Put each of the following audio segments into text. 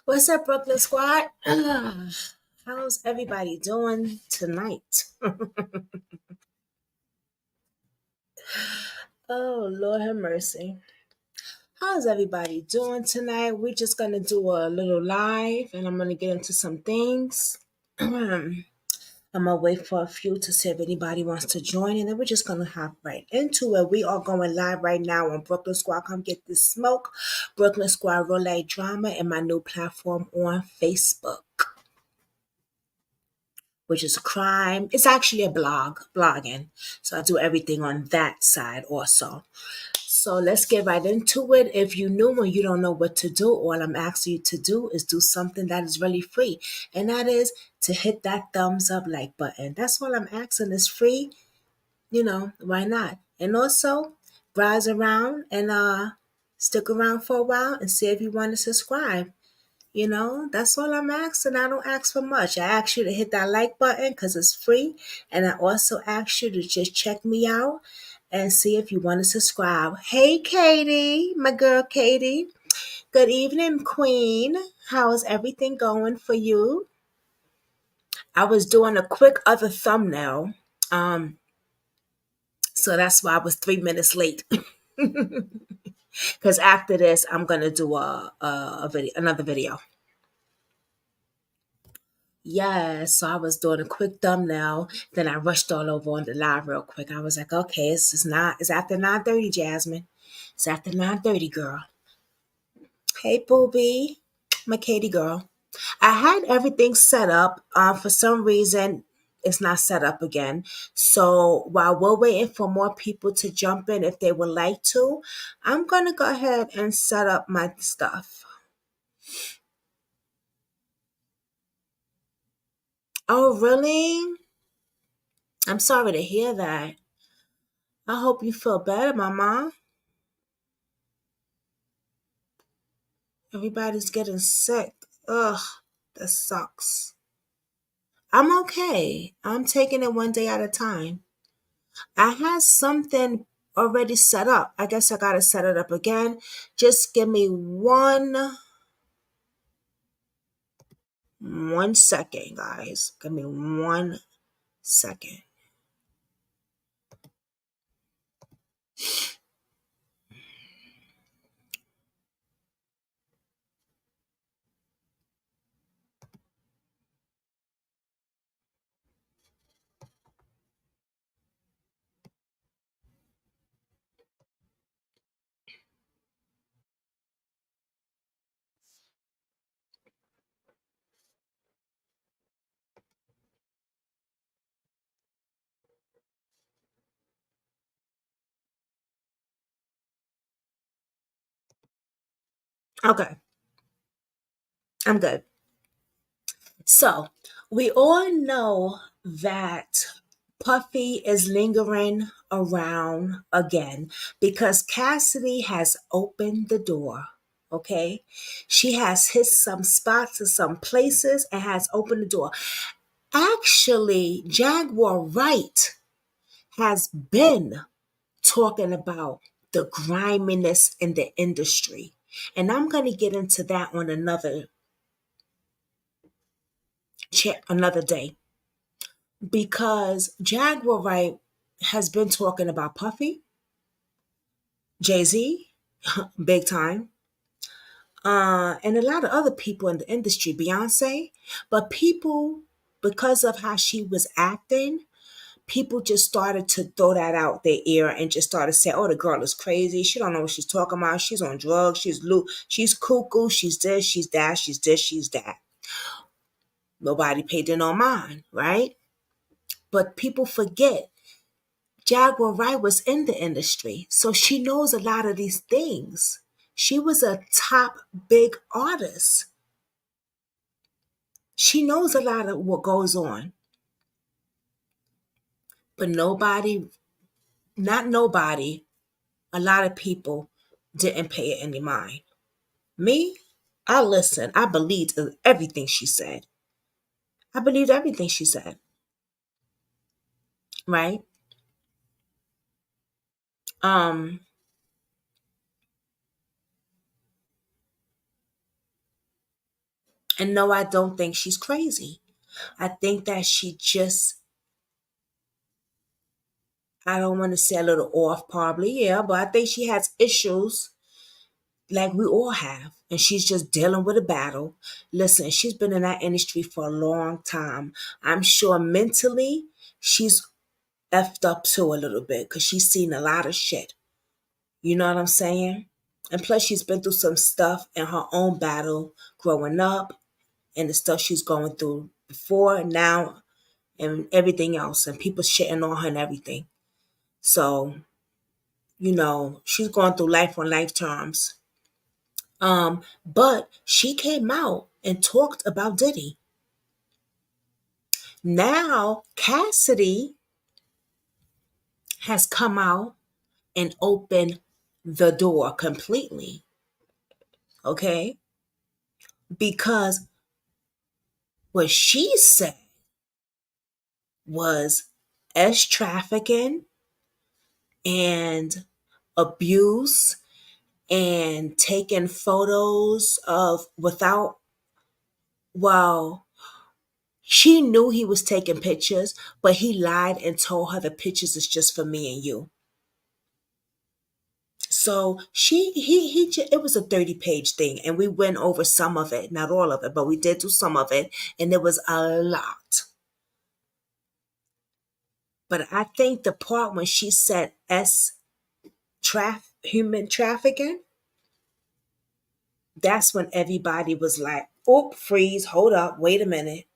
What's up, Brooklyn Squad? How's everybody doing tonight? Oh, Lord have mercy. How's everybody doing tonight? We're just going to do a little live and I'm going to get into some things. I'm going to wait for a few to see if anybody wants to join and then we're just going to hop right into it. We are going live right now on Brooklyn Squad. Come get this smoke. Brooklyn Squad Relay Drama and my new platform on Facebook, which is crime. It's actually a blogging. So I do everything on that side also. So let's get right into it. If you're new and you don't know what to do, all I'm asking you to do is do something that is really free. And that is to hit that thumbs up like button. That's all I'm asking. It's free. Why not? And also browse around and stick around for a while and see if you want to subscribe. That's all I'm asking. I don't ask for much. I ask you to hit that like button because it's free. And I also ask you to just check me out and see if you want to subscribe. Hey, Katie, my girl Katie. Good evening, Queen. How is everything going for you? I was doing a quick other thumbnail. So that's why I was 3 minutes late. Because after this, I'm going to do a video, another video. Yeah, so I was doing a quick thumbnail, then I rushed all over on the live real quick. I was like, okay, it's after 9:30, Jasmine. It's after 9:30, girl. Hey, booby, my Katie girl. I had everything set up. For some reason, it's not set up again. So while we're waiting for more people to jump in, if they would like to, I'm gonna go ahead and set up my stuff. Oh, really? I'm sorry to hear that. I hope you feel better, Mama. Everybody's getting sick. Ugh, that sucks. I'm okay. I'm taking it one day at a time. I had something already set up. I guess I gotta set it up again. Just give me one second, guys. Give me 1 second. Okay, I'm good. So we all know that Puffy is lingering around again because Cassidy has opened the door. Okay. She has hit some spots and some places and has opened the door. Actually, Jaguar Wright has been talking about the griminess in the industry. And I'm going to get into that on another day because Jaguar Wright has been talking about Puffy, Jay-Z, big time, and a lot of other people in the industry, Beyonce, but people because of how she was acting, people just started to throw that out their ear and just started saying, "Oh, the girl is crazy. She don't know what she's talking about. She's on drugs. She's cuckoo. She's this. She's that. She's this. She's that." Nobody paid it no mind, right? But people forget Jaguar Wright was in the industry, so she knows a lot of these things. She was a top big artist. She knows a lot of what goes on, but nobody, not nobody, a lot of people didn't pay it any mind. Me, I listened. I believed everything she said. I believed everything she said, right? Um, and no, I don't think she's crazy. I think that she just, I don't want to say a little off, probably, yeah, but I think she has issues like we all have. And she's just dealing with a battle. Listen, she's been in that industry for a long time. I'm sure mentally she's effed up too a little bit because she's seen a lot of shit. You know what I'm saying? And plus, she's been through some stuff in her own battle growing up and the stuff she's going through before, now, and everything else, and people shitting on her and everything. So, she's going through life on life terms. But she came out and talked about Diddy. Now, Cassidy has come out and opened the door completely. Okay? Because what she said was S trafficking and abuse and taking photos of without, well, she knew he was taking pictures, but he lied and told her the pictures is just for me and you. So it was a 30-page thing, and we went over some of it, not all of it, but we did do some of it, and it was a lot. But I think the part when she said human trafficking, that's when everybody was like, "Oh, freeze, hold up, wait a minute."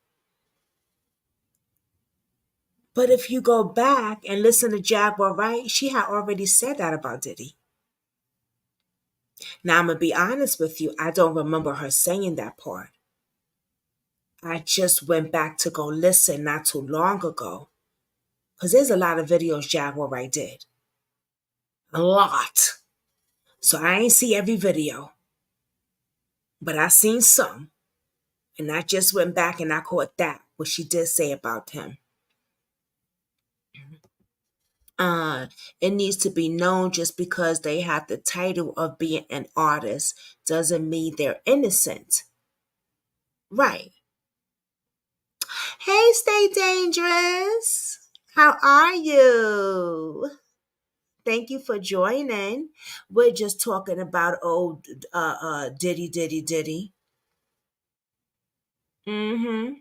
But if you go back and listen to Jaguar Wright, she had already said that about Diddy. Now I'm gonna be honest with you, I don't remember her saying that part. I just went back to go listen not too long ago. Because there's a lot of videos Jaguar Wright did. A lot. So I ain't see every video. But I seen some. And I just went back and I caught that, what she did say about him. Uh, it needs to be known just because they have the title of being an artist doesn't mean they're innocent. Right. Hey, Stay Dangerous. How are you? Thank you for joining. We're just talking about old Diddy, Diddy, Diddy. Mm-hmm.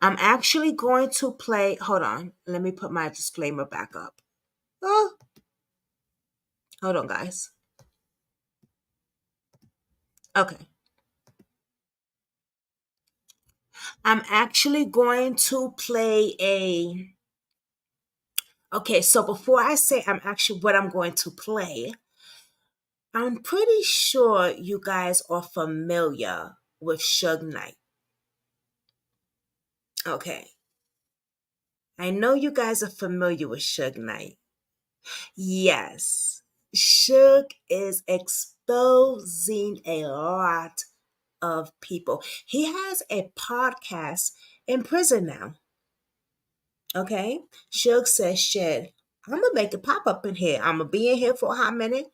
I'm actually going to play. Hold on. Let me put my disclaimer back up. Oh, hold on, guys. Okay. I'm actually going to play a. Okay, so before I say I'm actually what I'm going to play, I'm pretty sure you guys are familiar with Suge Knight. Okay. I know you guys are familiar with Suge Knight. Yes. Suge is exposing a lot of people. He has a podcast in prison now. Okay? Suge says, shit, I'm going to make it pop up in here. I'm going to be in here for a hot minute.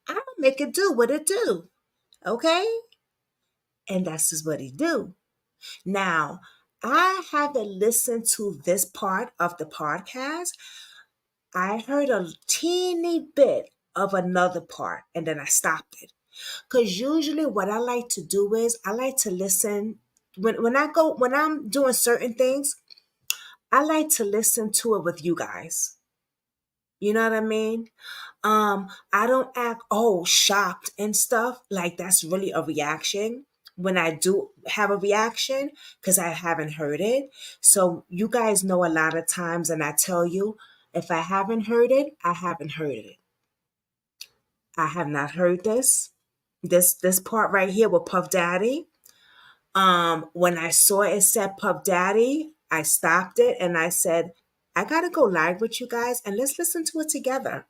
I'm going to make it do what it do. Okay? And that's just what he do. Now, I haven't listened to this part of the podcast. I heard a teeny bit of another part and then I stopped it. Because usually what I like to do is I like to listen when I'm doing certain things, I like to listen to it with you guys. You know what I mean? I don't act shocked and stuff. Like that's really a reaction when I do have a reaction because I haven't heard it. So you guys know a lot of times, and I tell you, if I haven't heard it, I haven't heard it. I have not heard this part right here with Puff Daddy. When I saw it said Puff Daddy, I stopped it and I said, I gotta go live with you guys and let's listen to it together.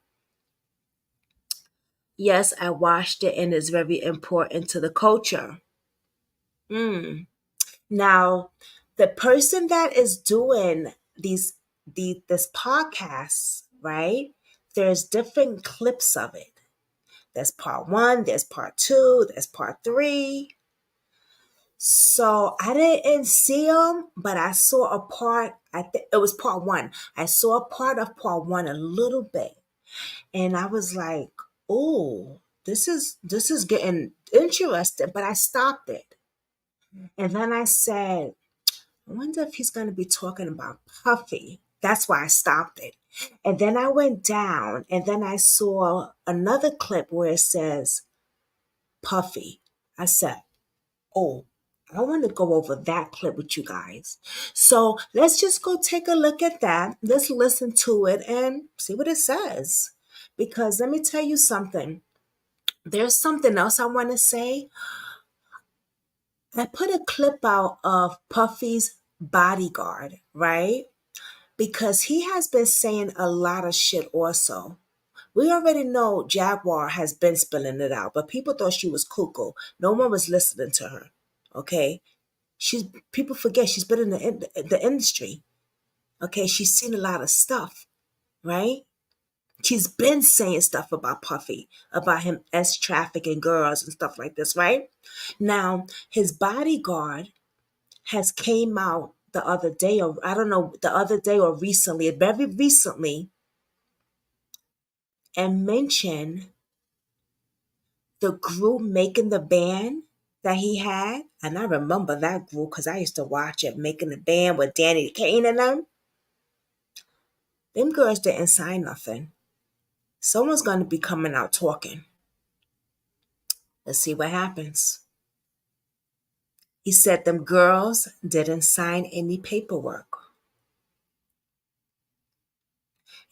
Yes, I watched it and it's very important to the culture. Mm. Now, the person that is doing this podcast, right? There's different clips of it. There's part one, there's part two, there's part three. So I didn't see them, but I saw a part. I think it was part one. I saw a part of part one a little bit, and I was like, "Oh, this is getting interesting." But I stopped it, and then I said, "I wonder if he's going to be talking about Puffy." That's why I stopped it, and then I went down, and then I saw another clip where it says Puffy. I said, "Oh, I want to go over that clip with you guys." So let's just go take a look at that. Let's listen to it and see what it says. Because let me tell you something. There's something else I want to say. I put a clip out of Puffy's bodyguard, right? Because he has been saying a lot of shit also. We already know Jaguar has been spilling it out, but people thought she was cuckoo. No one was listening to her. Okay? She's People forget she's been in the industry. Okay, she's seen a lot of stuff, right? She's been saying stuff about Puffy, about him trafficking girls and stuff like this, right? Now, his bodyguard has came out the other day, or I don't know, the other day or recently, very recently, and mentioned the group making the band that he had. And I remember that group because I used to watch it, making the band with Danny Kane and them. Them girls didn't sign nothing. Someone's going to be coming out talking. Let's see what happens. He said them girls didn't sign any paperwork.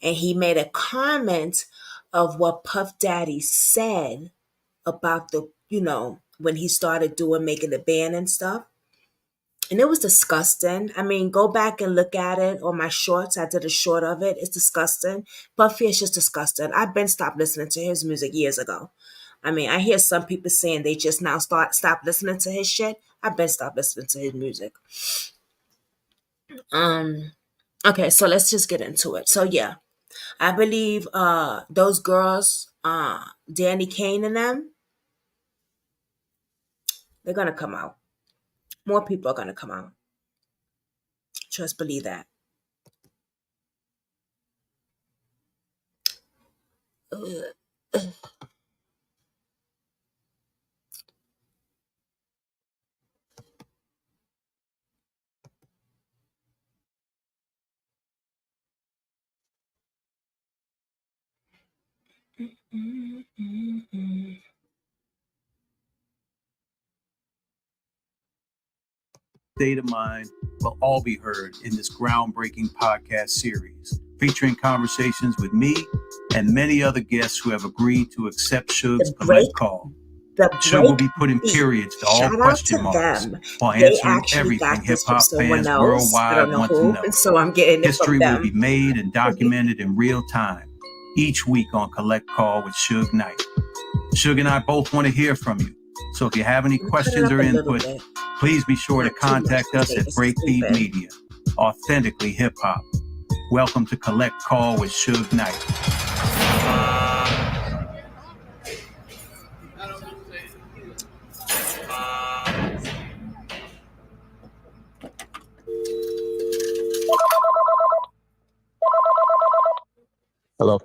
And he made a comment of what Puff Daddy said about when he started making the band and stuff. And it was disgusting. I mean, go back and look at it on my shorts. I did a short of it. It's disgusting. Puffy is just disgusting. I've been stopped listening to his music years ago. I mean, I hear some people saying they just now stop listening to his shit. I've been stopped listening to his music. Okay, so let's just get into it. So yeah, I believe those girls, Danny Kane and them, they're gonna come out. More people are gonna come out. Just believe that. State of Mind will all be heard in this groundbreaking podcast series, featuring conversations with me and many other guests who have agreed to accept Suge's collect call. Suge will be putting periods to all question marks while answering everything hip-hop fans worldwide want to know. So I'm getting History will be made and documented in real time, each week on Collect Call with Suge Knight. Suge and I both want to hear from you. So if you have any questions or input, please be sure to contact us at Breakbeat Media, authentically hip hop. Welcome to Collect Call with Suge Knight. Hello.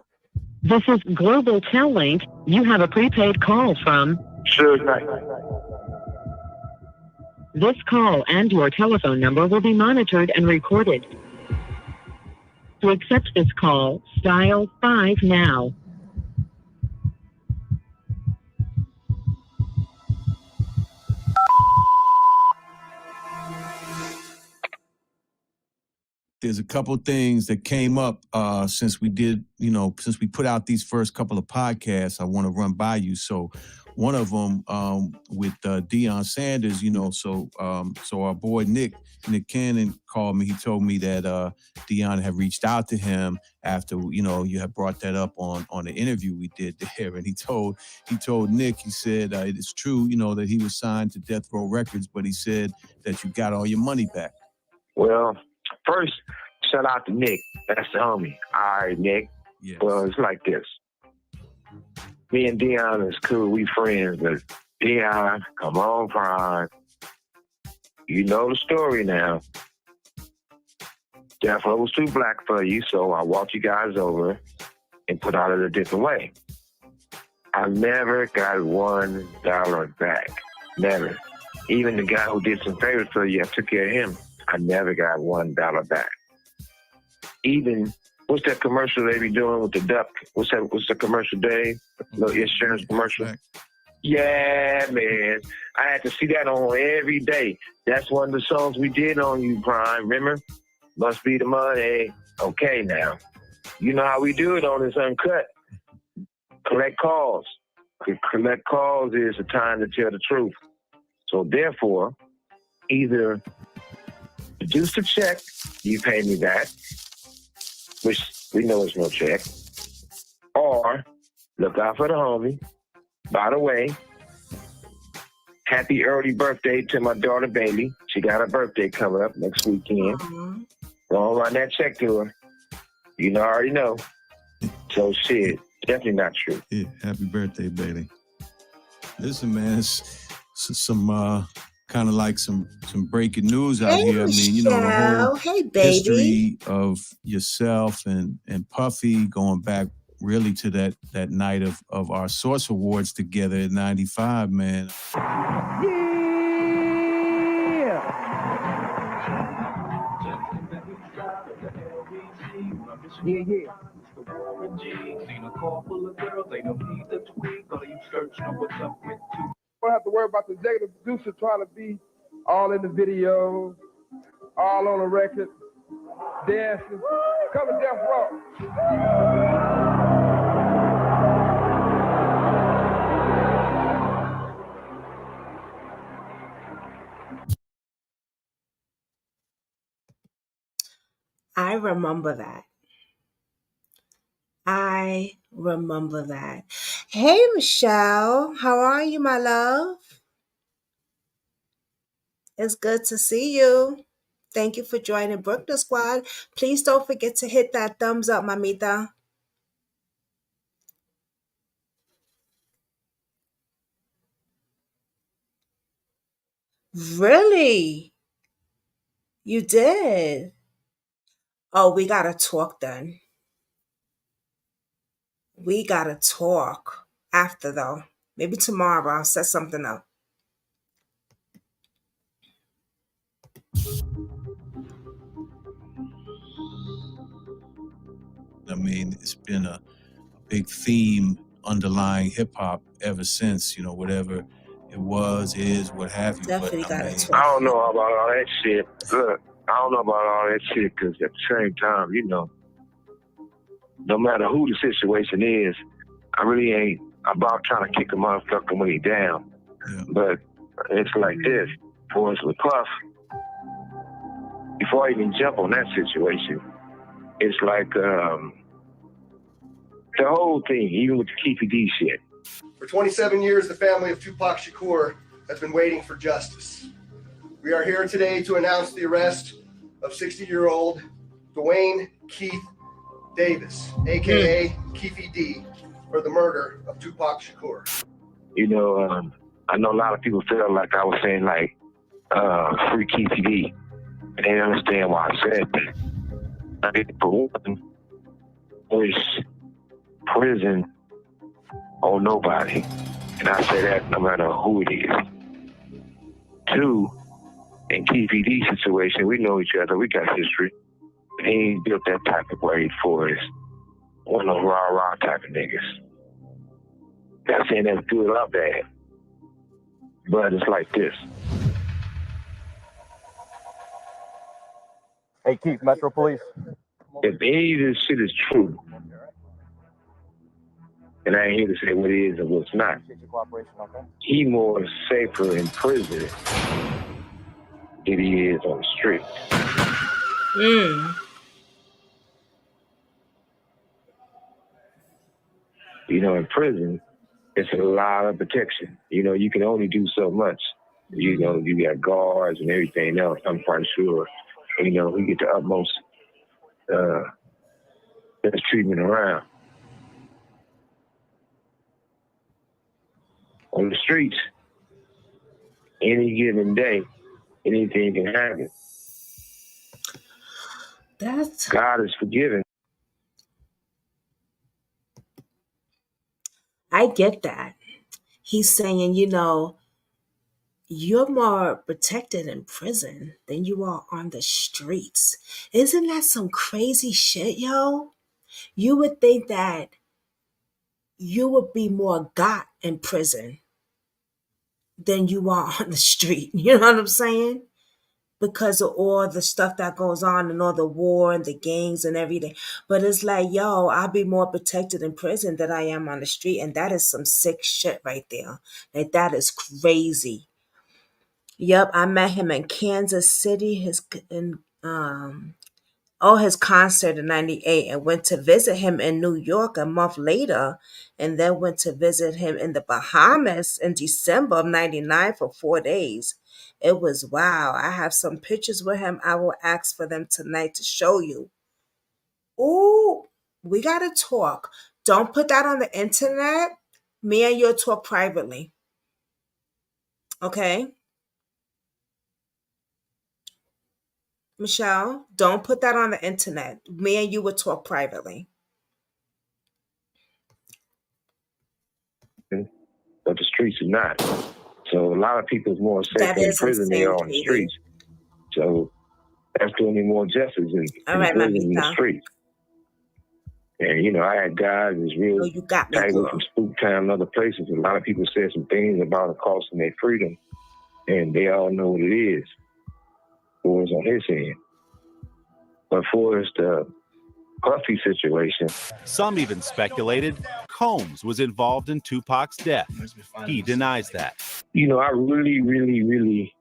This is Global Tellink. You have a prepaid call from Suge Knight. This call and your telephone number will be monitored and recorded. To accept this call, dial 5 now. There's a couple things that came up since we put out these first couple of podcasts. I want to run by you. So one of them with Deion Sanders, so our boy Nick Cannon called me. He told me that Deion had reached out to him after, you had brought that up on the interview we did there. And he told Nick, he said, it is true, that he was signed to Death Row Records, but he said that you got all your money back. Well, first, shout out to Nick. That's the homie. All right, Nick. Yes. Well, it's like this. Me and Deion is cool. We friends, but Deion, come on, Prime. You know the story now. Death Row was too black for you, so I walked you guys over and put out it a different way. I never got $1 back. Never. Even the guy who did some favors for you, I took care of him. I never got $1 back. Even, what's that commercial they be doing with the duck? What's the commercial, Dave? The insurance commercial? Yeah, man. I had to see that on every day. That's one of the songs we did on you, Prime. Remember? Must be the money. Okay, now. You know how we do it on this Uncut. Collect calls. Collect calls is a time to tell the truth. So therefore, either produce the check, you pay me back, which we know is no check, or look out for the homie. By the way, happy early birthday to my daughter Bailey. She got her birthday coming up next weekend. Mm-hmm. Go on, run that check to her. You know, I already know. So shit, definitely not true. Yeah, happy birthday, Bailey. Listen, man, it's some kind of like some breaking news out here. I mean, the whole history of yourself and Puffy going back really to that night of our Source Awards together in '95, man. Yeah. Seen a car full of girls, ain't no need to tweak. All you search know what's up with you. Don't have to worry about the executive producer trying to be all in the video, all on the record, dancing. Come to Death Row. I remember that. Hey, Michelle. How are you, my love? It's good to see you. Thank you for joining Brooklyn Squad. Please don't forget to hit that thumbs up, mamita. Really? You did? Oh, we gotta talk then. We gotta talk after though. Maybe tomorrow I'll set something up. I mean, it's been a big theme underlying hip hop ever since, whatever it was, is, what have you. Definitely but, gotta I mean, talk. I don't know about all that shit. Look, I don't know about all that shit because at the same time, no matter who the situation is, I really ain't about trying to kick a motherfucker when he down. Yeah. But it's like this. For us with Puff, before I even jump on that situation, it's like the whole thing, even with the Keefy D shit. For 27 years, the family of Tupac Shakur has been waiting for justice. We are here today to announce the arrest of 60-year-old Dwayne Keith Davis, a.k.a. Keefy D, for the murder of Tupac Shakur. I know a lot of people feel like I was saying, free Keefy D. And they didn't understand why I said that. I mean, for one, was prison or nobody. And I say that no matter who it is. Two, in Keefy D situation, we know each other. We got history. he ain't built that type of way for us. One of those rah-rah type of niggas. Not saying that's good or bad, but it's like this. Hey, Keith, Metro Police. If any of this shit is true, and I ain't here to say what it is and what's not, he more safer in prison than he is on the street. You know, in prison, it's a lot of protection. You know, you can only do so much. You know, you got guards and everything else. I'm quite sure, you know, we get the utmost best treatment around. On the streets, any given day, anything can happen. God is forgiving. I get that. He's saying, you know, you're more protected in prison than you are on the streets. Isn't that some crazy shit, yo? You would think that you would be more got in prison than you are on the street. You know what I'm saying? Because of all the stuff that goes on and all the war and the gangs and everything. But it's like, yo, I'll be more protected in prison than I am on the street. And that is some sick shit right there. Like, that is crazy. Yep, I met him in Kansas City, his concert in 98, and went to visit him in New York a month later, and then went to visit him in the Bahamas in December of 99 for 4 days. It was wow. I have some pictures with him. I will ask for them tonight to show you. Ooh, we gotta talk. Don't put that on the internet. Me and you'll talk privately. Okay? Michelle, don't put that on the internet. Me and you will talk privately. But the streets are not. So a lot of people is more safe in prison than they are on the streets. So that's doing me more justice in prison than the streets. And, you know, I had guys that's real tight from Spook Town and other places. A lot of people said some things about it costing their freedom. And they all know what it is. For us on his end. But for us, the Puffy situation. Some even speculated Combs was involved in Tupac's death. He denies that. You know, I really, really, really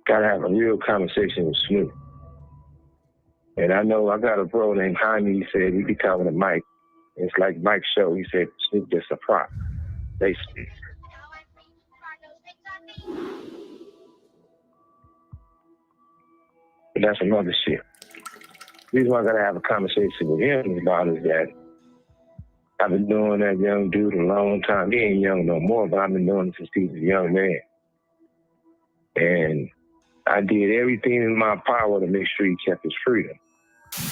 got to have a real conversation with Snoop. And I know I got a bro named Jaime. He said he be coming to Mike. It's like Mike's show. He said Snoop just a prop, basically. But that's another shit. The reason why I got to have a conversation with him about is that I've been knowing that young dude a long time. He ain't young no more, but I've been knowing him since he was a young man. And I did everything in my power to make sure he kept his freedom.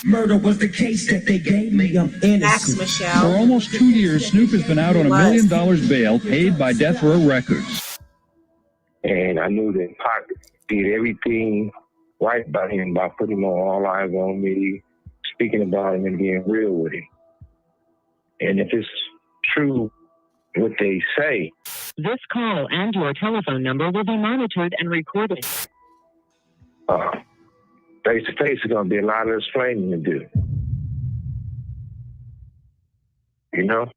Murder was the case that they gave me. I'm innocent. Michelle. For almost 2 years, Snoop has been out on $1 million bail paid by Death Row Records. And I knew that Pac did everything right by him by putting him on All Eyes on Me, speaking about him and being real with him. And if it's true what they say. This call and your telephone number will be monitored and recorded. Face to face is going to be a lot of explaining to do. You know?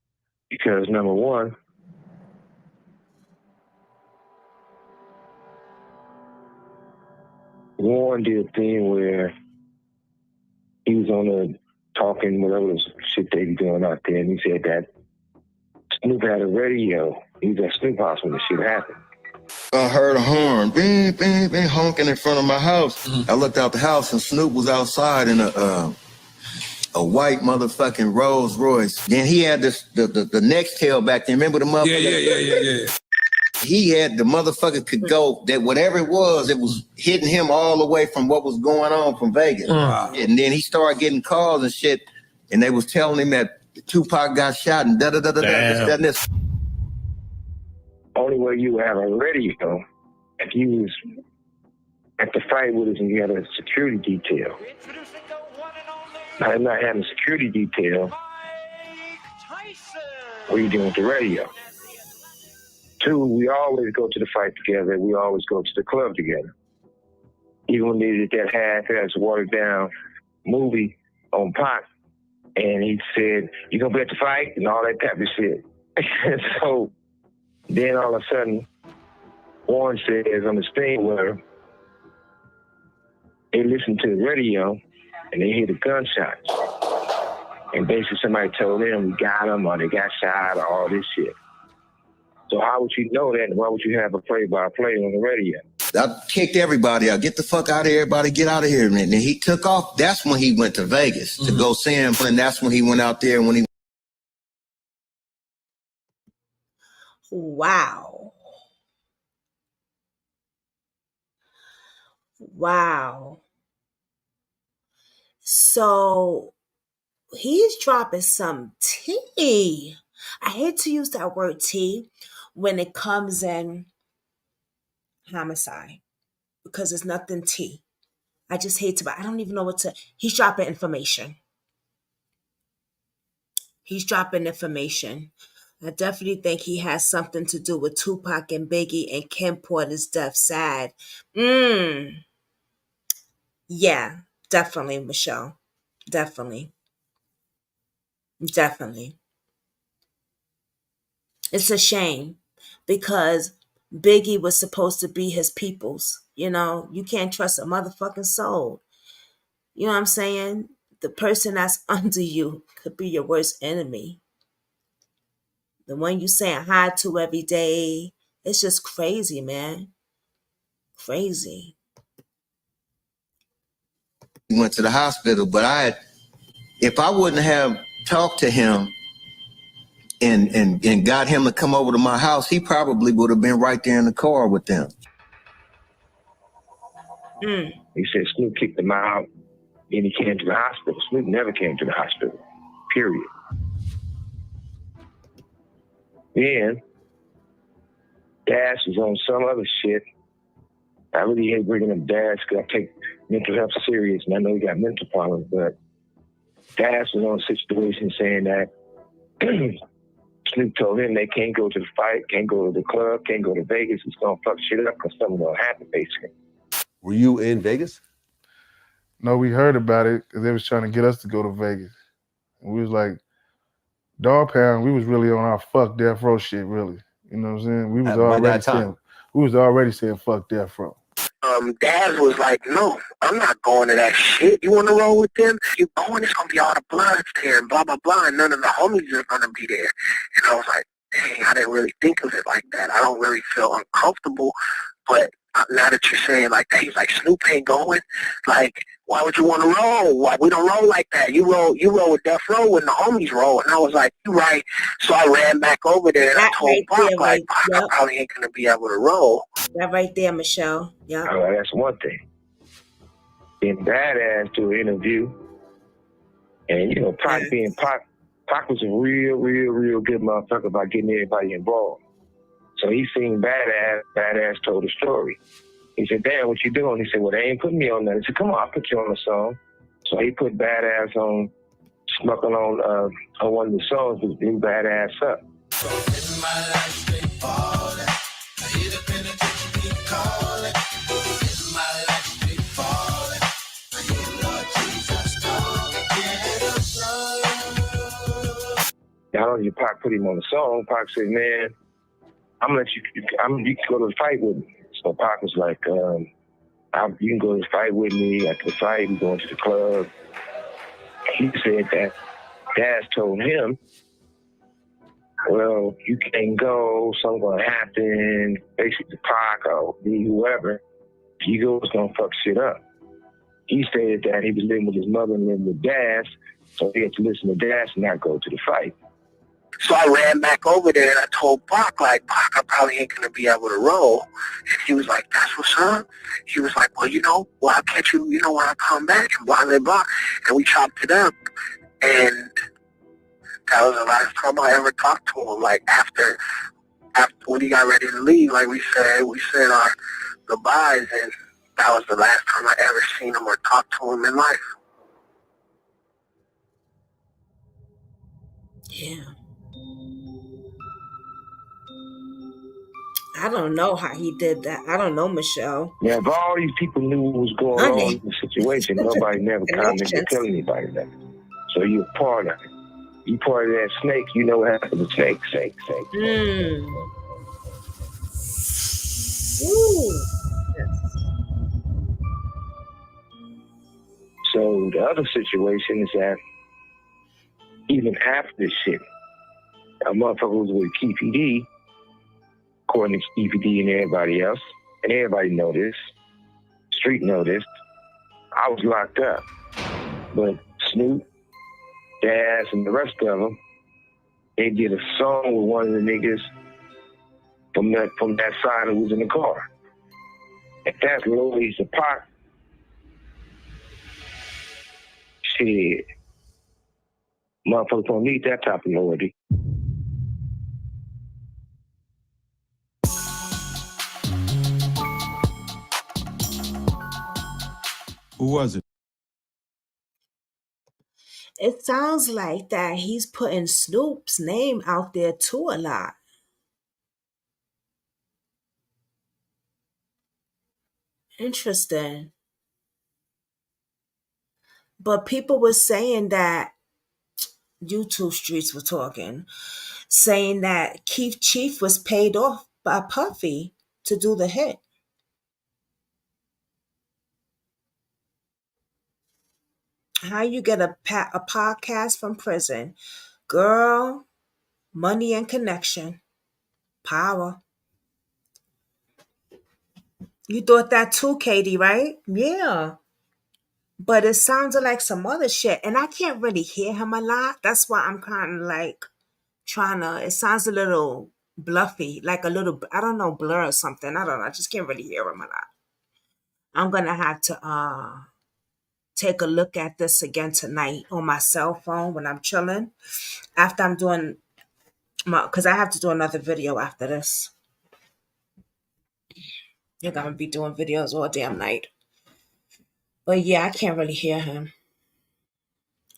Because number one, Warren did a thing where he was on the talking, whatever shit they be doing out there, and he said that Snoop had a radio. He was at Snoop House when the shit happened. I heard a horn, bing, bing, bing, honking in front of my house. I looked out the house and Snoop was outside in a white motherfucking Rolls Royce. Then he had this the next tail back there. Remember the motherfucker? Yeah. He had the motherfucker could go that whatever it was hitting him all the way from what was going on from Vegas. And then he started getting calls and shit, and they was telling him that Tupac got shot and this. Only way you have a radio if you was at to fight with us and you had a security detail. Now, him not having a security detail, what are you doing with the radio? 2, we always go to the fight together. We always go to the club together. Even when they did that half-ass watered-down movie on Pac, and he said, "You gonna be at the fight?" and all that type of shit. So then all of a sudden, Warren says on the thing where they listen to the radio and they hear the gunshots. And basically somebody told them we got them or they got shot or all this shit. So how would you know that and why would you have a play-by-play on the radio? I kicked everybody out. Get the fuck out of here, everybody. Get out of here. And then he took off. That's when he went to Vegas to go see him. And that's when he went out there. When he Wow. Wow. So he's dropping some tea. I hate to use that word tea when it comes in homicide because it's nothing tea. I just hate to, but I don't even know what to. He's dropping information. He's dropping information. I definitely think he has something to do with Tupac and Biggie and Kim Porter's death. Sad. Yeah, definitely, Michelle. Definitely. Definitely. It's a shame because Biggie was supposed to be his people's. You know, you can't trust a motherfucking soul. You know what I'm saying? The person that's under you could be your worst enemy. The one you saying hi to every day. It's just crazy, man. Crazy. went to the hospital, but if I wouldn't have talked to him and got him to come over to my house, he probably would have been right there in the car with them. He said Snoop kicked him out and he came to the hospital. Snoop never came to the hospital, period. Then Dash was on some other shit. I really hate bringing up Dash because I take mental health serious, and I know he got mental problems, but Dash was on a situation saying that Snoop told him they can't go to the fight, can't go to the club, can't go to Vegas. It's going to fuck shit up because something's going to happen, basically. Were you in Vegas? No, we heard about it because they was trying to get us to go to Vegas. And we was like, Dog Pound, we was really on our fuck Death Row shit, really. You know what I'm saying? We was already saying fuck Death Row. Dad was like, no, I'm not going to that shit. You want to roll with them? You going, it's going to be all the bloods there and blah, blah, blah, and none of the homies are going to be there. And I was like, dang, I didn't really think of it like that. I don't really feel uncomfortable, but now that you're saying like that, he's like, Snoop ain't going. Like, why would you want to roll? Why we don't roll like that? You roll with Death Row when the homies roll. And I was like, you right. So I ran back over there and I told Pac, like, I probably ain't gonna be able to roll. That right there, Michelle. Yeah. That's one thing. Being badass to an interview, and you know, Pac being Pac was a real good motherfucker about getting everybody involved. So he seen badass told a story. He said, damn, what you doing? He said, well, they ain't putting me on that. He said, come on, I'll put you on a song. So he put badass on, smuggling on one of the songs that blew badass up. Not only did Pac put him on the song, Pac said, man, I'm gonna let you can go to the fight with me. So Pac was like, you can go to the fight with me. After the fight, we going to the club. He said that Daz told him, well, you can't go, something's gonna happen. Basically, Pac or me, whoever, if you go, it's gonna fuck shit up. He stated that he was living with his mother and living with Daz, so he had to listen to Daz and not go to the fight. So I ran back over there and I told Pac, like, Pac, I probably ain't going to be able to roll. And he was like, that's what's up? He was like, well, I'll catch you, when I come back and blah, blah, blah. And we chopped it up. And that was the last time I ever talked to him. Like, after when he got ready to leave, like we said our goodbyes. And that was the last time I ever seen him or talked to him in life. Yeah. I don't know how he did that. I don't know, Michelle. Now, if all these people knew what was going on in the situation, nobody never commented to tell anybody that. So you're part of it. You part of that snake, you know what happened to snake. Ooh. So the other situation is that even after this shit, a motherfucker was with Keith D, according to Keith D and everybody else, and everybody know this, street know this, I was locked up. But Snoop, Daz, and the rest of them, they did a song with one of the niggas from that side who was in the car. If that's Louis the Pac, shit, motherfuckers don't need that type of loyalty. Who was it? It sounds like that he's putting Snoop's name out there too a lot. Interesting. But people were saying that YouTube streets were talking, saying that Keith Chief was paid off by Puffy to do the hit. How you get a podcast from prison? Girl, money and connection. Power. You thought that too, Katie, right? Yeah. But it sounded like some other shit. And I can't really hear him a lot. That's why I'm kind of like it sounds a little bluffy, like a little, I don't know, blur or something. I don't know. I just can't really hear him a lot. I'm going to have to take a look at this again tonight on my cell phone when I'm chilling. After I'm doing because I have to do another video after this. You're going to be doing videos all damn night. But yeah, I can't really hear him.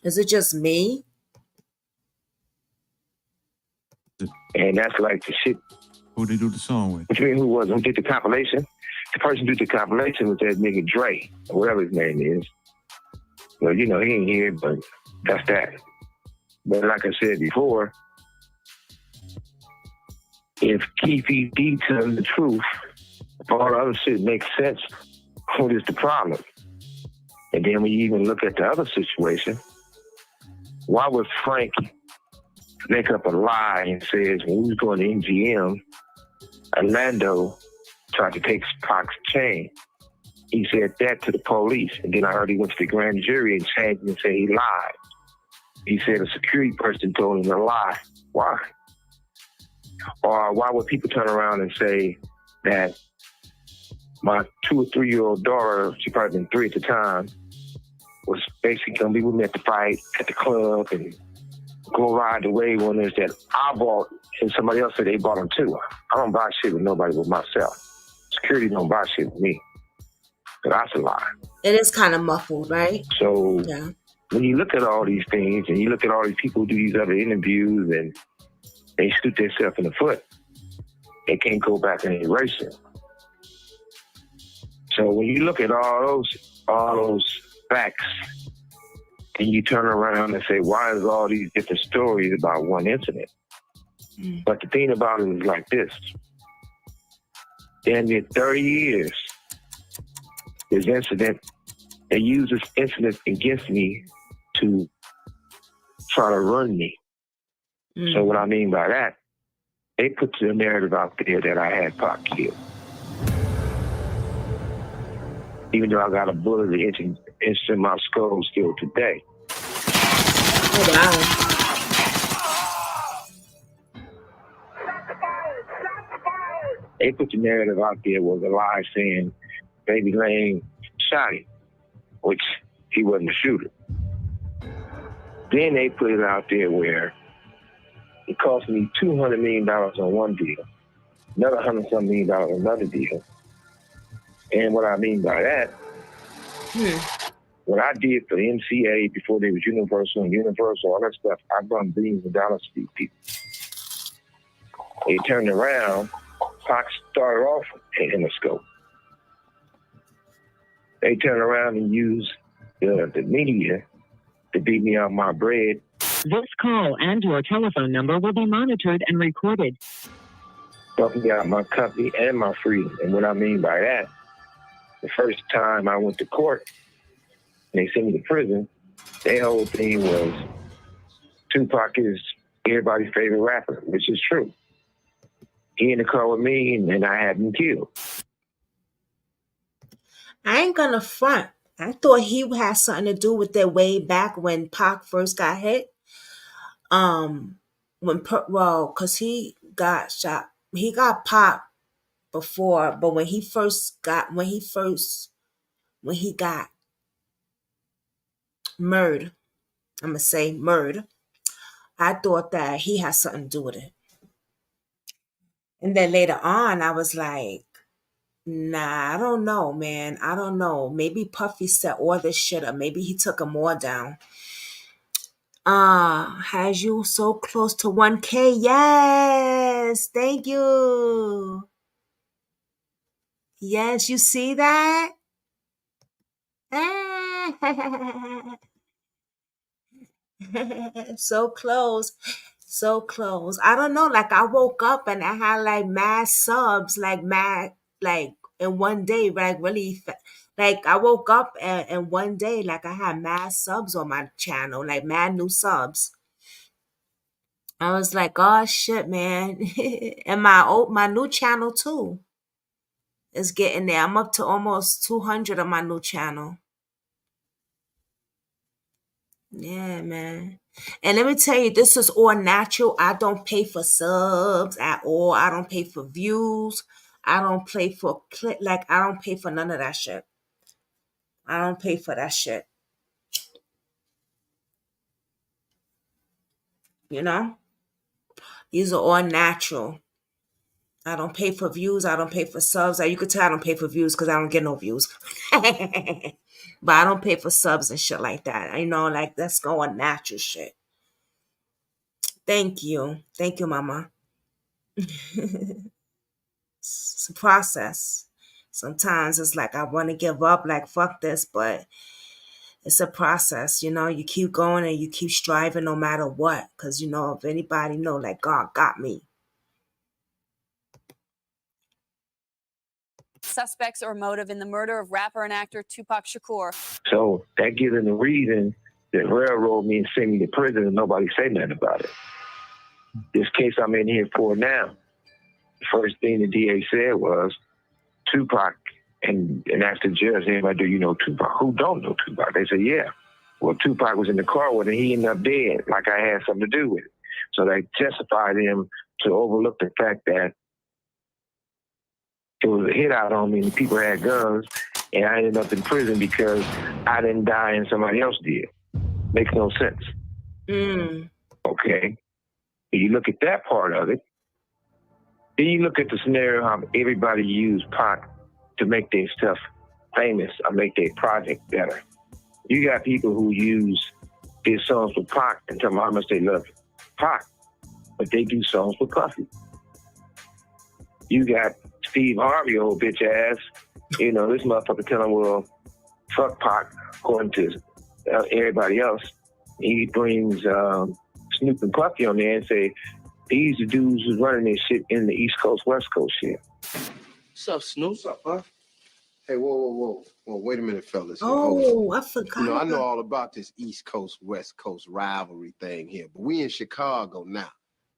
Is it just me? And that's like the shit. Who they do the song with? What you mean who did the compilation? The person who did the compilation was that nigga Dre, or whatever his name is. Well, you know, he ain't here, but that's that. But like I said before, if Keith D tells the truth, if all the other shit makes sense, what is the problem? And then when you even look at the other situation, why would Frank make up a lie and says when we was going to MGM, Orlando tried to take Pac's chain? He said that to the police, and then I heard he went to the grand jury and changed and said he lied. He said a security person told him to lie. Why? Or why would people turn around and say that my 2 or 3 year old daughter, she probably been 3 at the time, was basically gonna be with me at the fight, at the club, and go ride the wave when there's that I bought, and somebody else said they bought them too. I don't buy shit with nobody but myself. Security don't buy shit with me. So that's a lie. It is kind of muffled, right? So yeah. When you look at all these things, and you look at all these people who do these other interviews, and they shoot themselves in the foot, they can't go back and erase it. So when you look at all those facts, and you turn around and say, why is all these different stories about one incident? But the thing about it is like this. In 30 years, this incident, they use this incident against me to try to run me. So what I mean by that, they put the narrative out there that I had Pac killed. Even though I got a bullet in my skull still today. Oh, wow. They put the narrative out there was a lie saying Baby Lane shot him, which he wasn't the shooter. Then they put it out there where it cost me $200 million on one deal, another $100-some million on another deal. And what I mean by that, what I did for MCA before they was Universal, all that stuff, I run billions of dollars for these people. They turned around, Pac started off in Interscope. They turned around and used the media to beat me out my bread. This call and your telephone number will be monitored and recorded. Talking about my company and my freedom. And what I mean by that, the first time I went to court and they sent me to prison, their whole thing was Tupac is everybody's favorite rapper, which is true. He in the car with me and I had him killed. I ain't gonna front. I thought he had something to do with that way back when Pac first got hit. Cause he got shot. He got popped before, but when he got murdered, I'm gonna say murdered, I thought that he had something to do with it. And then later on, I was like, nah, I don't know, man. I don't know. Maybe Puffy set all this shit up. Maybe he took them all down. Has you so close to 1K? Yes. Thank you. Yes, you see that? So close. So close. I don't know. Like, I woke up and I had like mad subs, like in one day, like really, like I woke up and one day, like I had mad subs on my channel, like mad new subs. I was like, oh shit, man. And my new channel too is getting there. I'm up to almost 200 on my new channel. Yeah, man. And let me tell you, this is all natural. I don't pay for subs at all. I don't pay for views. I don't pay for I don't pay for none of that shit. I don't pay for that shit. You know? These are all natural. I don't pay for views. I don't pay for subs. You could tell I don't pay for views because I don't get no views. But I don't pay for subs and shit like that. You know, like that's going natural shit. Thank you. Thank you, mama. It's a process. Sometimes it's like I want to give up, like fuck this, but it's a process, you know. You keep going and you keep striving no matter what, because you know, if anybody know, like God got me. Suspects or motive in the murder of rapper and actor Tupac Shakur. So that gives them the reason that railroad me and send me to prison and nobody say nothing about it. This case I'm in here for now, the first thing the DA said was Tupac, and asked the judge, anybody, do you know Tupac? Who don't know Tupac? They said, yeah. Well, Tupac was in the car with him. He ended up dead, like I had something to do with it. So they testified him to overlook the fact that it was a hit out on me and people had guns, and I ended up in prison because I didn't die and somebody else did. Makes no sense. Okay. If you look at that part of it, then you look at the scenario how everybody used Pac to make their stuff famous or make their project better. You got people who use their songs with Pac and tell them how much they love Pac, but they do songs with Puffy. You got Steve Harvey, old bitch ass, you know, this motherfucker telling, well, fuck Pac, according to everybody else. He brings Snoop and Puffy on there and say, these are dudes who's running this shit in the East Coast, West Coast shit. What's up, Snoop? What's up, Puff? Hey, whoa, wait a minute, fellas. Oh, I forgot. You know, I know all about this East Coast, West Coast rivalry thing here, but we in Chicago now.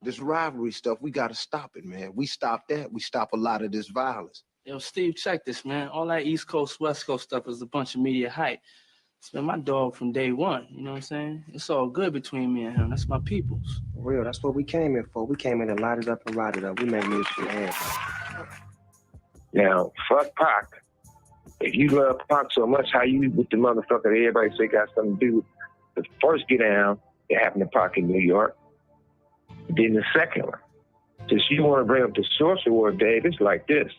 This rivalry stuff, we got to stop it, man. We stop that, we stop a lot of this violence. Yo, Steve, check this, man. All that East Coast, West Coast stuff is a bunch of media hype. It's been my dog from day one, you know what I'm saying? It's all good between me and him. That's my peoples. For real, that's what we came in for. We came in to light it up and ride it up. We make music for everybody. Now, fuck Pac. If you love Pac so much, how you with the motherfucker that everybody say got something to do with the first get down that happened to Pac in New York, then the second one. Since you want to bring up the source of war, Dave, it's like this.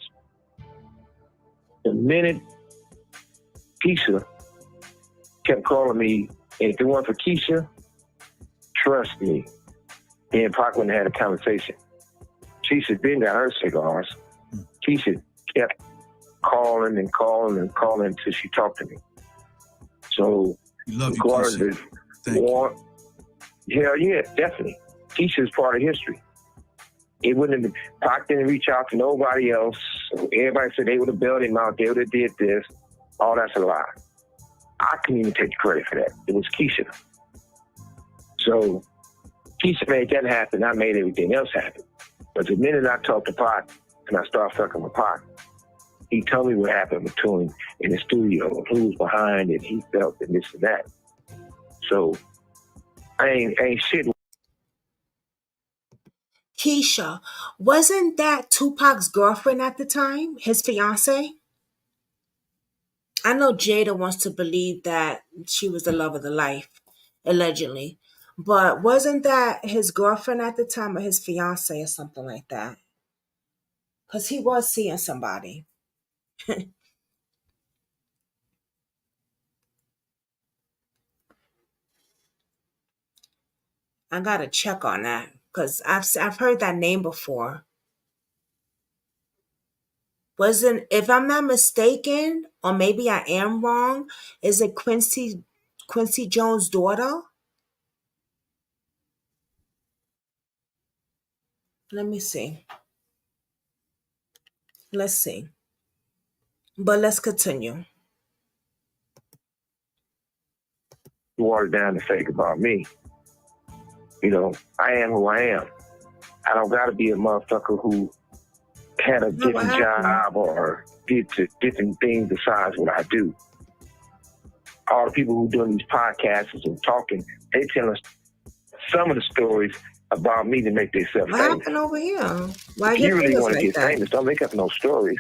The minute Keisha kept calling me, and if it weren't for Keisha, trust me, me and Pac wouldn't have had a conversation. Keisha didn't got her cigars. Keisha kept calling and calling and calling until she talked to me. So, regardless of war, hell yeah, definitely. Keisha is part of history. It wouldn't have been, Pac didn't reach out to nobody else. Everybody said they would have bailed him out, they would have did this. All that's a lie. I couldn't even take credit for that. It was Keisha. So Keisha made that happen. I made everything else happen. But the minute I talked to Pac and I started fucking with Pac, he told me what happened between in the studio, who was behind it, he felt and this and that. So I ain't shit. Keisha, wasn't that Tupac's girlfriend at the time, his fiance? I know Jada wants to believe that she was the love of the life, allegedly. But wasn't that his girlfriend at the time or his fiance or something like that? Because he was seeing somebody. I gotta check on that because I've heard that name before. Wasn't, if I'm not mistaken, or maybe I am wrong, is it Quincy Jones' daughter? Let me see. Let's see. But let's continue. You watered down the fake about me. You know, I am who I am. I don't gotta be a motherfucker who had a different job or did different things besides what I do. All the people who doing these podcasts and talking, they tell us some of the stories about me to make themselves What famous. happened over here? Why If you really fingers want to like get that? famous, don't make up no stories.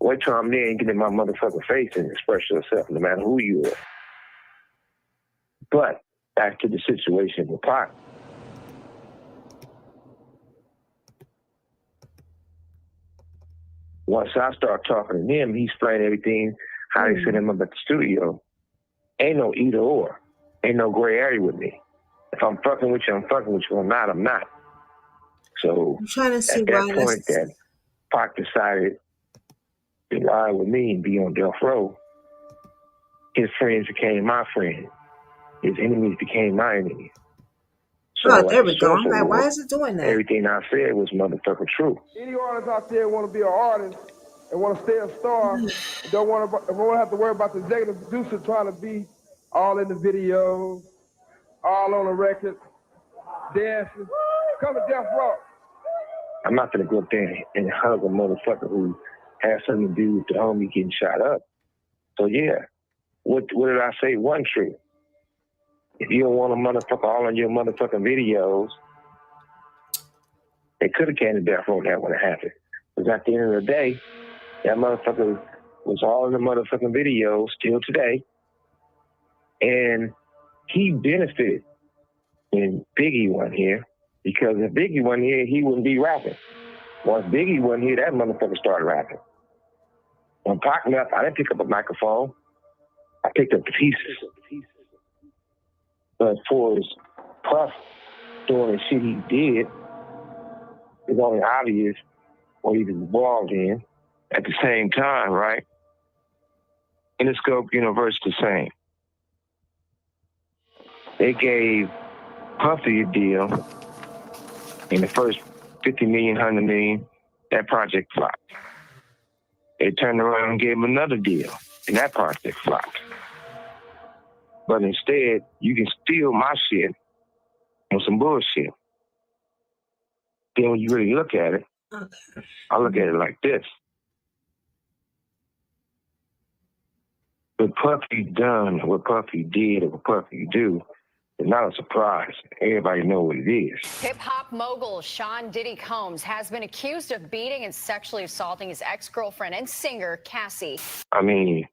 Wait till I'm there and get in my motherfucking face and express yourself, no matter who you are. But back to the situation with Pac. Once I start talking to him, he explained everything, how they set him up at the studio. Ain't no either or. Ain't no gray area with me. If I'm fucking with you, I'm fucking with you. If I'm not, I'm not. So I'm trying to see at that why point that's... that Pac decided to ride with me and be on death row, his friends became my friends. His enemies became my enemies. So Oh, there at we the go. Source I'm like, why Award, is it doing that? everything I said was motherfucking true. Any artists out there want to be an artist and want to stay a star, and don't want to have to worry about the executive producer trying to be all in the videos, all on the record, dancing. Come to Death Row. I'm not gonna go up there and hug a motherfucker who has something to do with the homie getting shot up. So yeah, what did I say wasn't true? If you don't want a motherfucker all on your motherfucking videos, they could have came to death row and that would have happened. Because at the end of the day, that motherfucker was all in the motherfucking videos still today. And he benefited when Biggie wasn't here. Because if Biggie wasn't here, he wouldn't be rapping. Once Biggie wasn't here, that motherfucker started rapping. When Pac left, I didn't pick up a microphone. I picked up the pieces. But for his Puff doing the shit he did, it's only obvious what he was involved in. At the same time, right? Interscope Universe the same. They gave Puffy a deal in the first 50 million, 100 million, that project flopped. They turned around and gave him another deal, and that project flopped. But instead, you can steal my shit on some bullshit. Then when you really look at it, I look at it like this. What Puffy done, what Puffy did, or what Puffy do, is not a surprise. Everybody know what it is. Hip-hop mogul Sean Diddy Combs has been accused of beating and sexually assaulting his ex-girlfriend and singer, Cassie. I mean,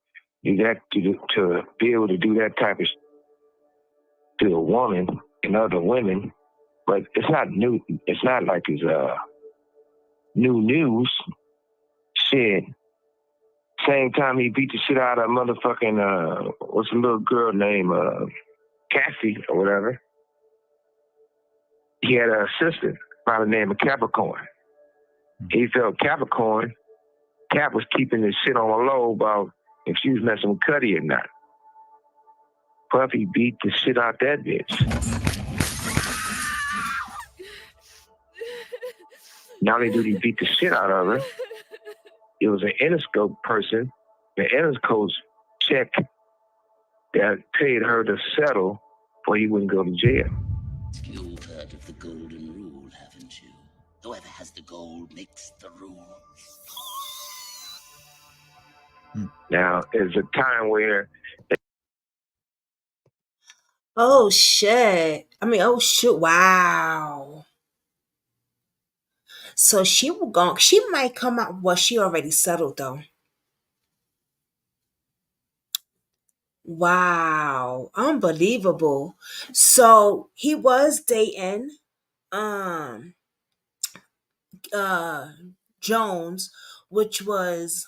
to be able to do that type of to a woman and other women, but it's not new. It's not like it's new news. Shit, Same time he beat the shit out of motherfucking, what's the little girl named, Cassie or whatever. He had an assistant by the name of Capricorn. He felt Capricorn. Cap was keeping this shit on the low about if she was messing with Cuddy or not. Puffy beat the shit out that bitch. Not only did he beat the shit out of her, it was an Interscope person, the Interscope check that paid her to settle before he wouldn't go to jail. You've heard of the golden rule, haven't you? Whoever has the gold makes the rules. Now, there's a time where Oh shit. I mean, oh shit. Wow. So she might come out. Well, she already settled though. Wow. Unbelievable. So he was dating um uh Jones, which was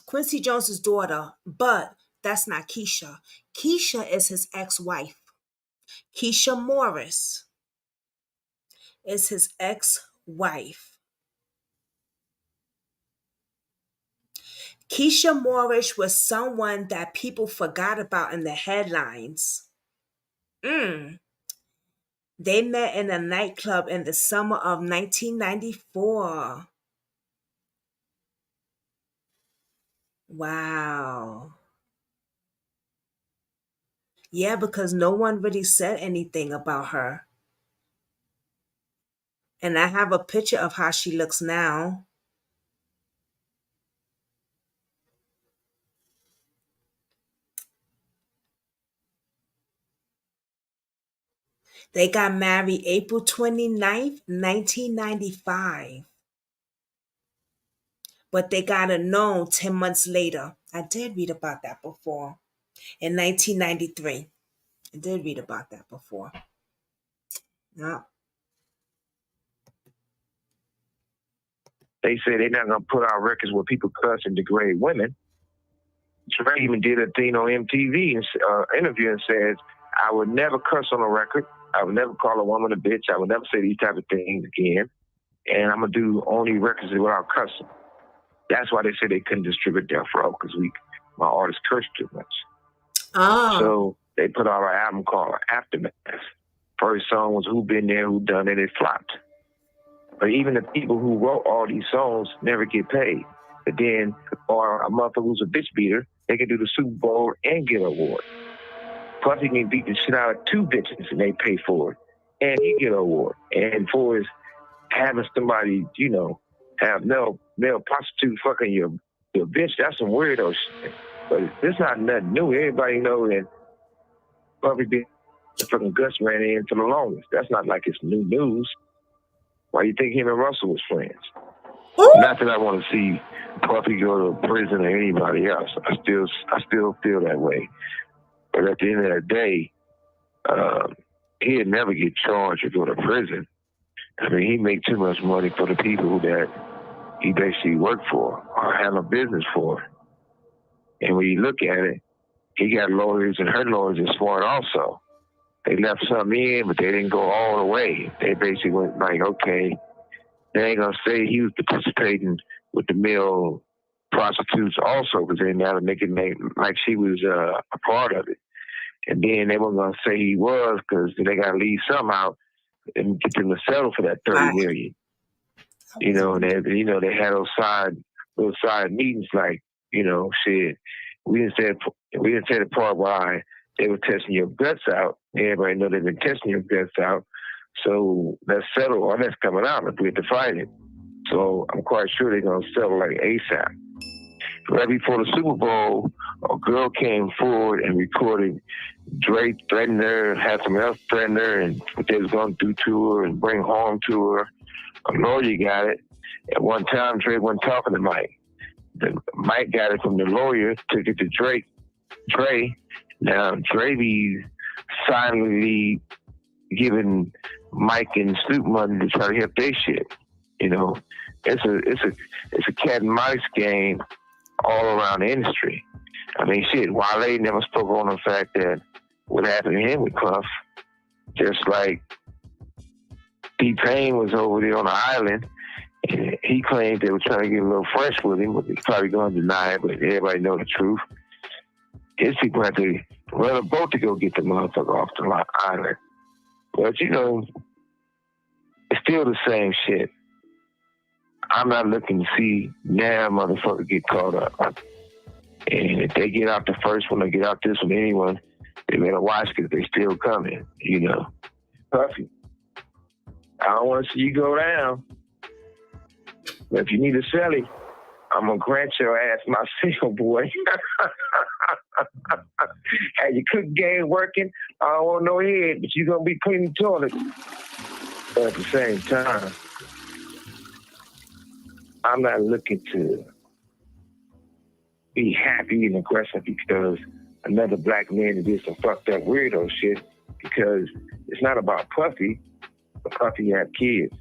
Quincy Jones's daughter, but that's not Keisha. Keisha is his ex-wife. Keisha Morris is his ex-wife. Keisha Morris was someone that people forgot about in the headlines. They met in a nightclub in the summer of 1994. Wow. Yeah, because no one really said anything about her. And I have a picture of how she looks now. They got married April 29th, 1995. But they got known 10 months later. I did read about that before. In 1993. I did read about that before. Yeah. they say they're not going to put out records where people cuss and degrade women, Dre even did a thing on MTV and interview and says, I would never cuss on a record. I would never call a woman a bitch. I would never say these type of things again. And I'm going to do only records without cussing. That's why they say they couldn't distribute Death Row, because my artists curse too much. Oh. So they put out an album called Aftermath. First song was Who Been There, Who Done It, it flopped. But even the people who wrote all these songs never get paid. But then, or a motherfucker who's a bitch beater, they can do the Super Bowl and get an award. Plus, he can beat the shit out of two bitches and they pay for it. And he get an award. And for his having somebody, you know, have male prostitute fucking your bitch, that's some weirdo shit. But it's not nothing new. Everybody knows that Puffy been the fucking Gus ran in for the longest. That's not like it's new news. Why you think him and Russell was friends? Not that I want to see Puffy go to prison or anybody else. I still feel that way. But at the end of the day, he'd never get charged or go to prison. I mean, he make too much money for the people that he basically worked for or handle business for. And when you look at it, he got lawyers, and her lawyers are smart also. They left some in, but they didn't go all the way. They basically went like, okay, they ain't gonna say he was participating with the male prostitutes also, because they never make it like she was a part of it. And then they weren't gonna say he was, because they gotta leave some out and get them to settle for that $30 million. You know, and they had those side meetings like, you know, shit. We didn't say the part why they were testing your guts out. Everybody know they've been testing your guts out. So let's settle on that's coming out if we have to fight it. So I'm quite sure they're gonna settle like ASAP. Right before the Super Bowl, a girl came forward and recorded Drake threatening her, had someone else threaten her, and what they was gonna do to her and bring harm to her. A lawyer got it. At one time, Drake wasn't talking to Mike. Mike got it from the lawyer, took it to Drake. Now Dre be silently giving Mike and Snoop money to try to help their shit. You know, it's a cat and mouse game all around the industry. I mean, shit, Wale never spoke on the fact that what happened to him with Puff, just like T-Pain was over there on the island, and he claimed they were trying to get a little fresh with him, but he's probably going to deny it, but everybody know the truth. His people had to run a boat to go get the motherfucker off the island. But, you know, it's still the same shit. I'm not looking to see now motherfucker get caught up. And if they get out the first one or get out this one, anyone, they better watch because they still coming, you know. Puffy, I don't want to see you go down. But if you need a celly, I'm going to grant your ass my seal, boy. Have your cook game working? I don't want no head, but you're going to be cleaning the toilet. But at the same time, I'm not looking to be happy and aggressive because another black man did some fucked up weirdo shit, because it's not about Puffy, but Puffy had kids.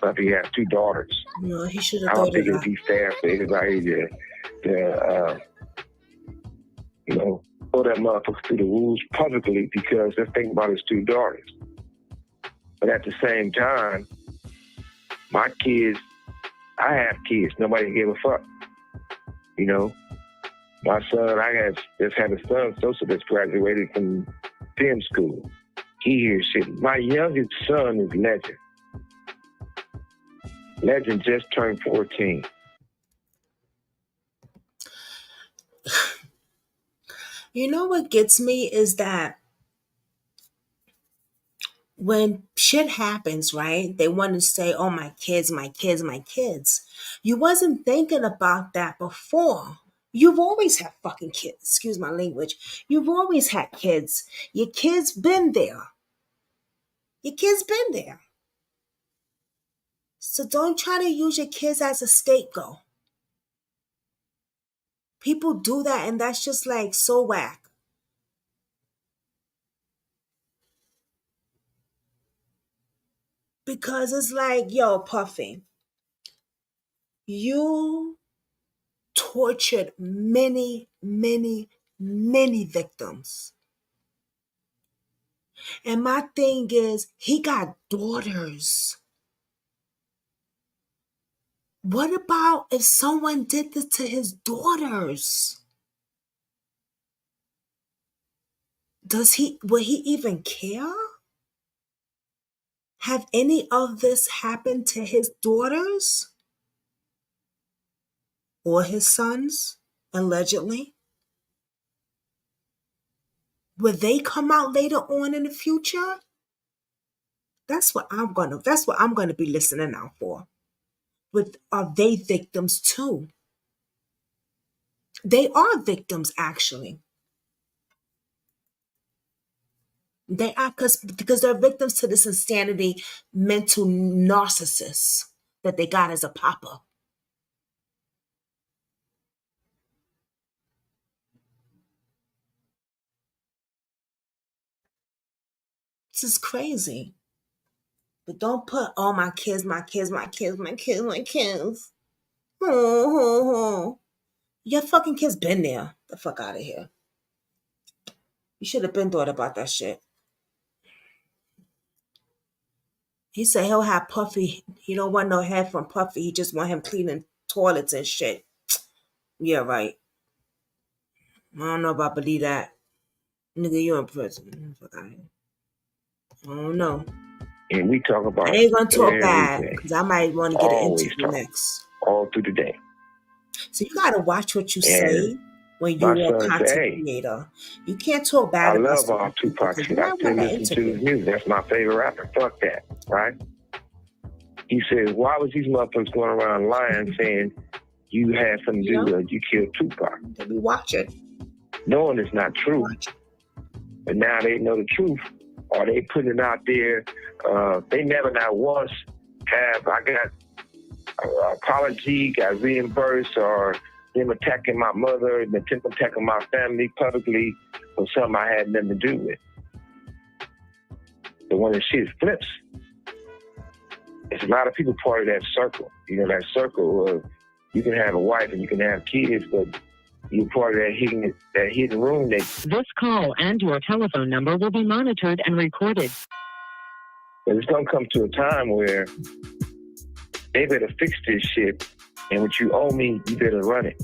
Puffy has 2 daughters. No, he should have. I don't think it'd be fair for anybody to you know, throw that motherfucker through the rules publicly, because let's think about his 2 daughters. But at the same time, my kids, I have kids. Nobody gave a fuck. You know, my son, just had a son, Sosa, that's graduated from film school. He hears shit. My youngest son is Legend. Legend just turned 14. You know what gets me is that when shit happens, right, they want to say, oh, my kids, my kids, my kids. You wasn't thinking about that before. You've always had fucking kids. Excuse my language. You've always had kids. Your kids been there. Your kids been there. So don't try to use your kids as a scapegoat. People do that, and that's just like so whack. Because it's like, yo, Puffy, you tortured many, many, many victims. And my thing is, he got daughters. What about if someone did this to his daughters? Will he even care? Have any of this happened to his daughters? Or his sons, allegedly? Will they come out later on in the future? That's what I'm gonna be listening out for. But are they victims too? They are victims, actually. They are, because they're victims to this insanity, mental narcissists that they got as a papa. This is crazy. But don't put, oh, my kids, my kids, my kids, my kids, my kids. Oh. Your fucking kids been there. The fuck out of here. You should have been thought about that shit. He said he'll have Puffy. He don't want no head from Puffy. He just want him cleaning toilets and shit. Yeah, right. I don't know if I believe that. Nigga, you in prison. Fuck out of here. I don't know. And we talk about I ain't gonna talk everything. bad because I might want to get an interview talk. next. All through the day. So you gotta watch what you say when you're a content creator. You can't talk bad about I love all Tupac shit. I still listen to his music. That's my favorite rapper. Fuck that, right? He says, why was these motherfuckers going around lying saying you had something to do with it, you killed Tupac? They be watching. Knowing it's not true. But now they know the truth. Or they putting it out there. They never not once have, I got apology, got reimbursed, or them attacking my mother and attacking my family publicly for something I had nothing to do with. But when the shit flips, it's a lot of people part of that circle. You know, that circle of you can have a wife and you can have kids, but you're part of that hidden room. This call and your telephone number will be monitored and recorded. But it's gonna come to a time where they better fix this shit, and what you owe me, you better run it.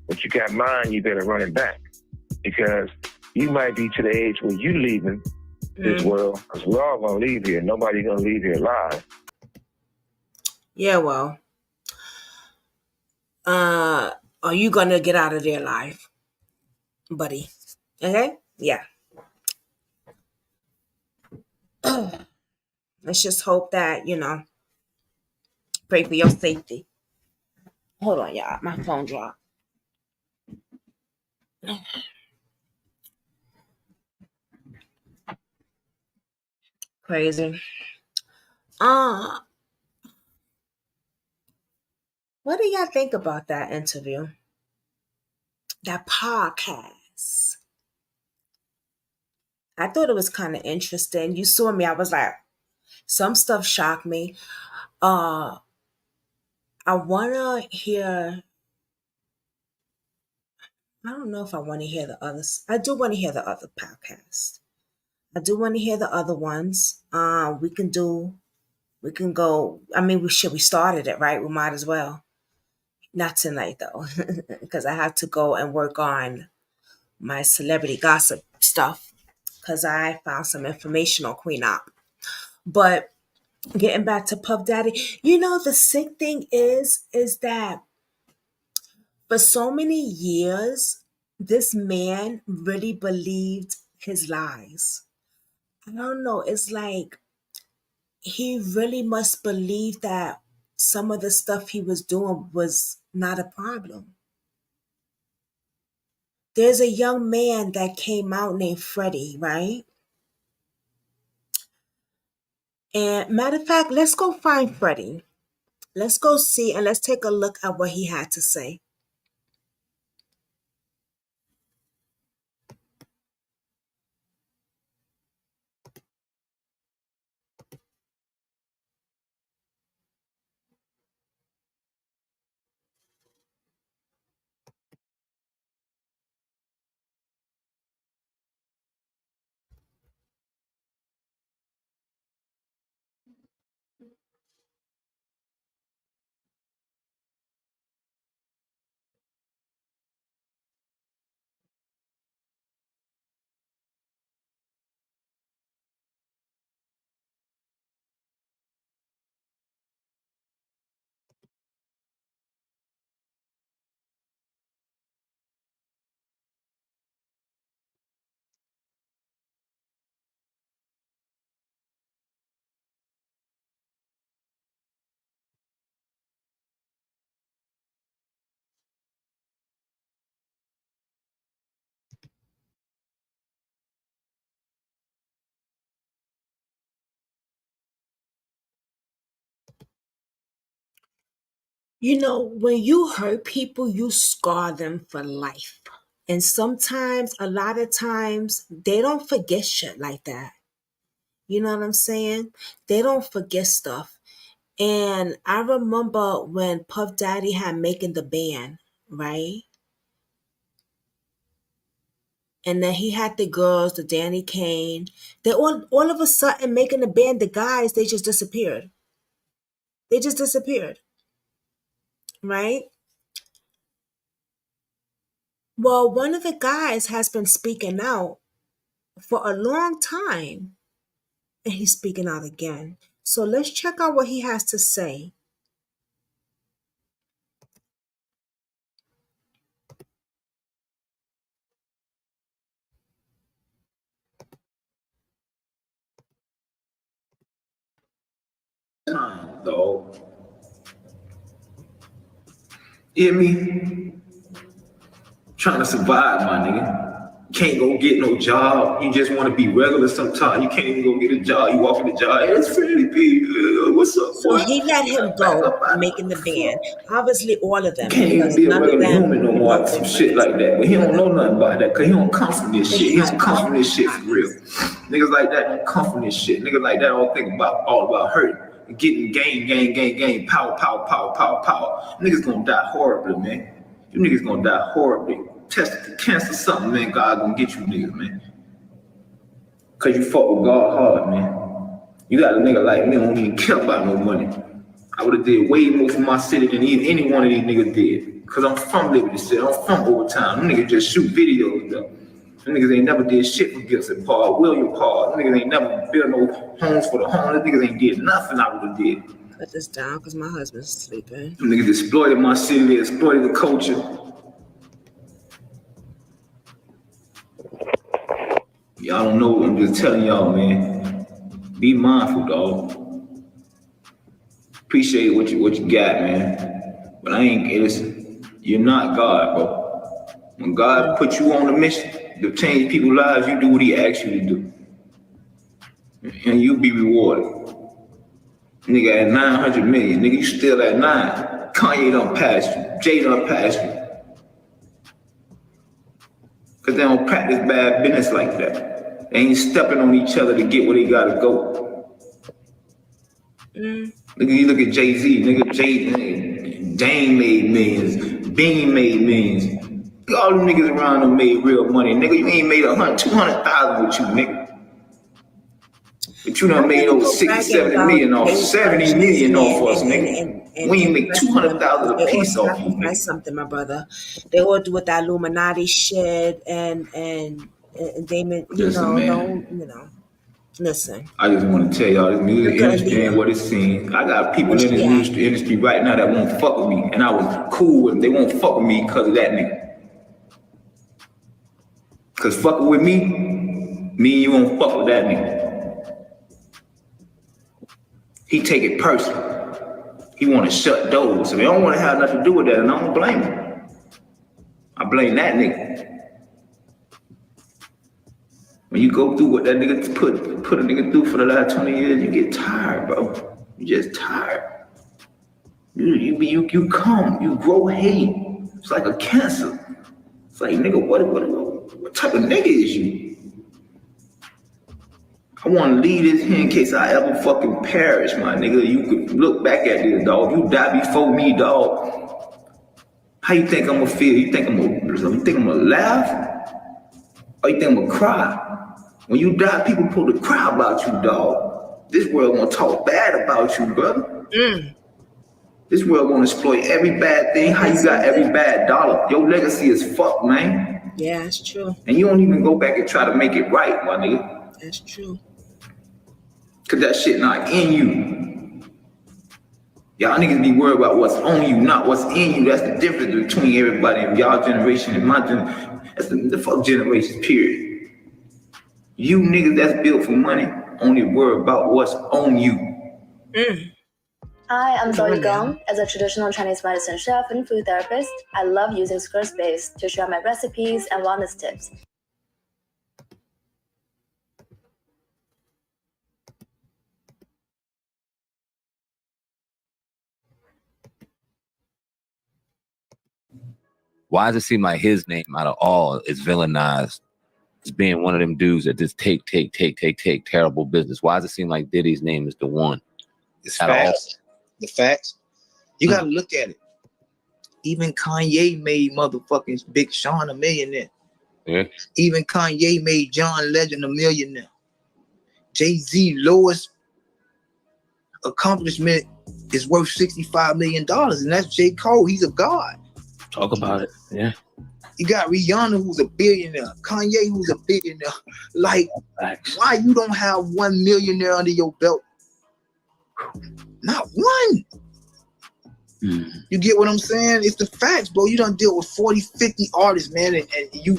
What you got mine, you better run it back, because you might be to the age where you leaving this world, because we're all gonna leave here. Nobody's gonna leave here alive. Yeah, well, are you gonna get out of there alive, buddy? Okay, yeah. Let's just hope that, pray for your safety. Hold on, y'all. My phone dropped. Crazy. What do y'all think about that interview? That podcast? I thought it was kind of interesting. You saw me. I was like, some stuff shocked me. I want to hear... I don't know if I want to hear the others. I do want to hear the other podcasts. I do want to hear the other ones. We can go. I mean, we started it, right? We might as well. Not tonight though, because I have to go and work on my celebrity gossip stuff, because I found some information on Queen Op. But getting back to Puff Daddy, the sick thing is that for so many years, this man really believed his lies. I don't know. It's like he really must believe that some of the stuff he was doing was not a problem. There's a young man that came out named Freddie, right? And matter of fact, let's go find Freddie. Let's go see and let's take a look at what he had to say. When you hurt people, you scar them for life. And sometimes, a lot of times, they don't forget shit like that. You know what I'm saying? They don't forget stuff. And I remember when Puff Daddy had making the band, right? And then he had the girls, the Danny Kane. They all of a sudden making the band, the guys, they just disappeared. They just disappeared. Right? Well, one of the guys has been speaking out for a long time. And he's speaking out again. So let's check out what he has to say. Dog. Hear me? Trying to survive, my nigga. Can't go get no job. You just want to be regular sometimes. You can't even go get a job. You walk in the job. Hey, it's Freddie B. What's up? So he let him go making the band. Obviously, all of them. Can't even be a regular human no more. Some shit like that. But he don't know nothing about that because he don't come from this shit. He don't come from this shit for real. Niggas like that don't come from this shit. Niggas like that don't think all about hurting. getting gang, pow. Niggas gonna die horribly, man. You niggas gonna die horribly. Test cancer something, man. God gonna get you niggas, man. Cause you fuck with God hard, man. You got a nigga like me who don't even care about no money. I would have did way more for my city than any one of these niggas did. Cause I'm from Liberty City. I'm from Overtown. Them niggas just shoot videos though. Them niggas ain't never did shit for Gibson Park, William Park. Them niggas ain't never built no homes for the homeless. Them niggas ain't did nothing I would have did. Put this down because my husband's sleeping. Them niggas exploited my city. They exploited the culture. Y'all don't know. I'm just telling y'all, man. Be mindful, dog. Appreciate what you got, man. But you're not God, bro. When God put you on a mission to change people's lives, you do what he asks you to do. And you'll be rewarded. Nigga at 900 million, nigga, you still at 9. Kanye done passed you. Jay done passed you. Cause they don't practice bad business like that. They ain't stepping on each other to get where they gotta go. Nigga, you look at Jay-Z, nigga, Dame made millions, Bean made millions. All them niggas around them made real money. Nigga, you ain't made 200,000 with you, nigga. But you done made over 60, 70 million off, 70 million off us, nigga. We ain't make 200,000 a piece off you, nigga. Something, my brother. They all do with that Illuminati shit and they, listen. I just want to tell y'all, this music industry ain't what it seems. I got people in this industry right now that won't fuck with me, and I was cool with them. They won't fuck with me because of that nigga. Cause fucking with me and you won't fuck with that nigga. He take it personal. He want to shut doors, so they don't want to have nothing to do with that, and I don't blame him. I blame that nigga. When you go through what that nigga put a nigga through for the last 20 years, you get tired, bro. You just tired. You grow hate. It's like a cancer. It's like, nigga, what type of nigga is you? I want to leave this here in case I ever fucking perish, my nigga. You could look back at this, dog. You die before me, dog. How you think I'm gonna feel? You think I'm gonna laugh? Or you think I'm gonna cry? When you die, people supposed to cry about you, dog. This world gonna talk bad about you, brother. This world gonna exploit every bad thing. How you got every bad dollar? Your legacy is fucked, man. Yeah, that's true. And you don't even go back and try to make it right, my nigga. That's true. Cause that shit not in you. Y'all niggas be worried about what's on you, not what's in you. That's the difference between everybody in y'all generation and my generation. That's the fuck generation, period. You niggas that's built for money only worry about what's on you. Hi, I'm Zoe Gong. As a traditional Chinese medicine chef and food therapist, I love using Squarespace to share my recipes and wellness tips. Why does it seem like his name out of all is villainized as being one of them dudes that just take terrible business? Why does it seem like Diddy's name is the one? It's facts. The facts. You gotta look at it. Even Kanye made motherfucking Big Sean a millionaire. Yeah. Even Kanye made John Legend a millionaire. Jay-Z lowest accomplishment is worth $65 million, and that's J. Cole. He's a god. Talk about it. Yeah. You got Rihanna, who's a billionaire. Kanye, who's a billionaire. Like, why you don't have one millionaire under your belt? Not one. You get what I'm saying? It's the facts, bro. You done deal with 40, 50 artists, man, and you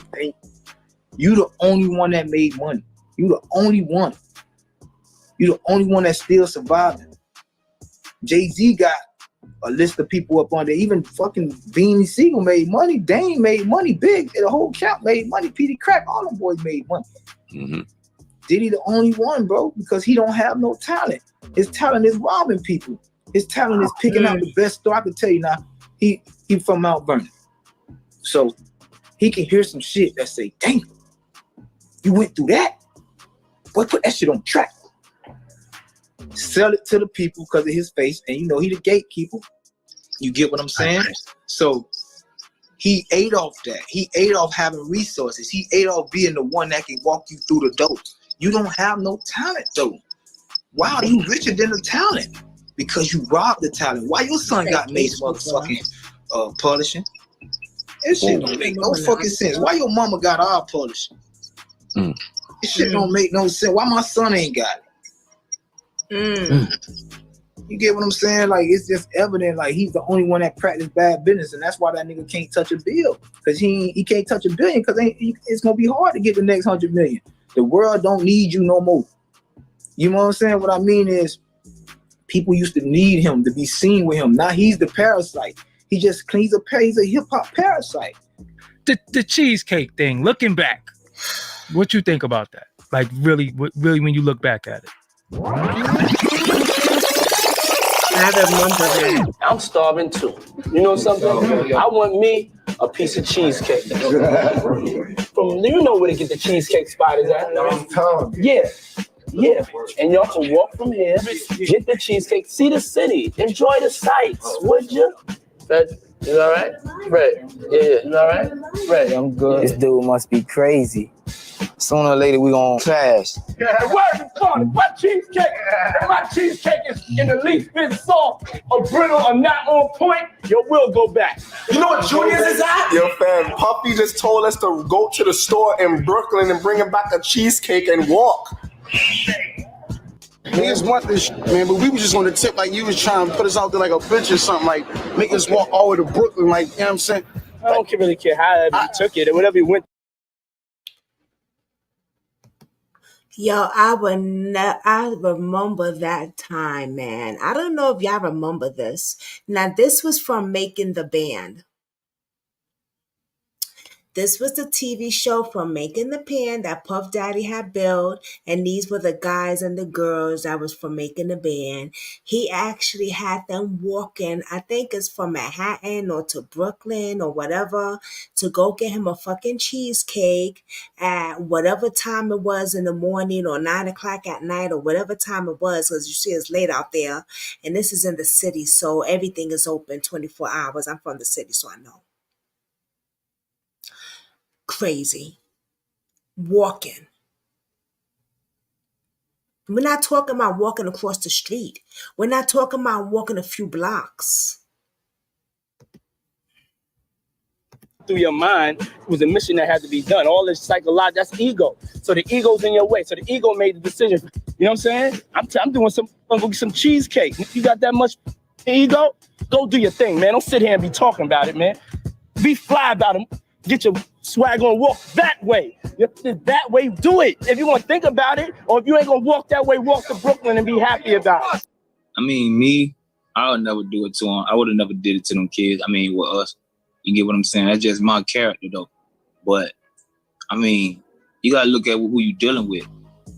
the only one that made money. You the only one. You the only one that's still surviving. Jay-Z got a list of people up on there. Even fucking Beanie Siegel made money. Dame made money. Big, the whole camp made money. Petey Crack, all them boys made money. Diddy the only one, bro, because he don't have no talent. His talent is robbing people. His talent is picking out the best store. I can tell you now, he from Mount Vernon. So he can hear some shit that say, damn, you went through that? Boy, put that shit on track. sell it to the people because of his face, and you know he the gatekeeper. You get what I'm saying? So he ate off that. He ate off having resources. He ate off being the one that can walk you through the door. You don't have no talent though. Why are you richer than the talent? Because you robbed the talent. Why your son got made motherfucking publishing? This shit don't make no fucking sense. Why your mama got our publishing? This shit don't make no sense. Why my son ain't got it? You get what I'm saying? Like, it's just evident, like, he's the only one that practiced bad business, and that's why that nigga can't touch a bill. Because he can't touch $1 billion, because it's going to be hard to get the next 100 million. The world don't need you no more. You know what I'm saying? What I mean is, people used to need him to be seen with him. Now he's the parasite. He's a hip-hop parasite. The cheesecake thing, looking back, what you think about that? Like, really when you look back at it. I remember that. I'm starving too. You know something? I want me a piece of cheesecake. From, you know where to get the cheesecake spot is at? Yeah. And y'all can walk from here, get the cheesecake, see the city, enjoy the sights, would you? You all right? Right. Yeah, you all right? Right, I'm good. This dude must be crazy. Sooner or later, we gonna clash. Yeah, where's the corner? My cheesecake? If my cheesecake is in the least bit soft or brittle or not on point, we'll go back. You know what Junior's is at? Yo, fam, Puffy just told us to go to the store in Brooklyn and bring him back a cheesecake and walk. Niggas want this shit, man, but we was just on the tip like you was trying to put us out there like a bitch or something, like make us walk all the way to Brooklyn, like, you know what I'm saying? I don't really care how you took it or whatever you went. Yo, I remember that time, man. I don't know if y'all remember this. Now, this was from Making the Band. This was the TV show from Making the Band that Puff Daddy had built, and these were the guys and the girls that was from Making the Band. He actually had them walking, I think it's from Manhattan or to Brooklyn or whatever, to go get him a fucking cheesecake at whatever time it was in the morning or 9 o'clock at night or whatever time it was, because you see it's late out there, and this is in the city, so everything is open 24 hours. I'm from the city, so I know. Crazy. Walking. We're not talking about walking across the street. We're not talking about walking a few blocks. Through your mind was a mission that had to be done. All this psychological, that's ego. So the ego's in your way. So the ego made the decision. You know what I'm saying? I'm doing some cheesecake. If you got that much ego, go do your thing, man. Don't sit here and be talking about it, man. Be fly about it. Get your swag on, walk that way. That way, do it. If you want to think about it, or if you ain't gonna walk that way, walk to Brooklyn and be happy about it. I mean, me, I would never do it to them. I would have never did it to them kids. I mean, with us, you get what I'm saying? That's just my character, though. But, I mean, you gotta look at who you dealing with.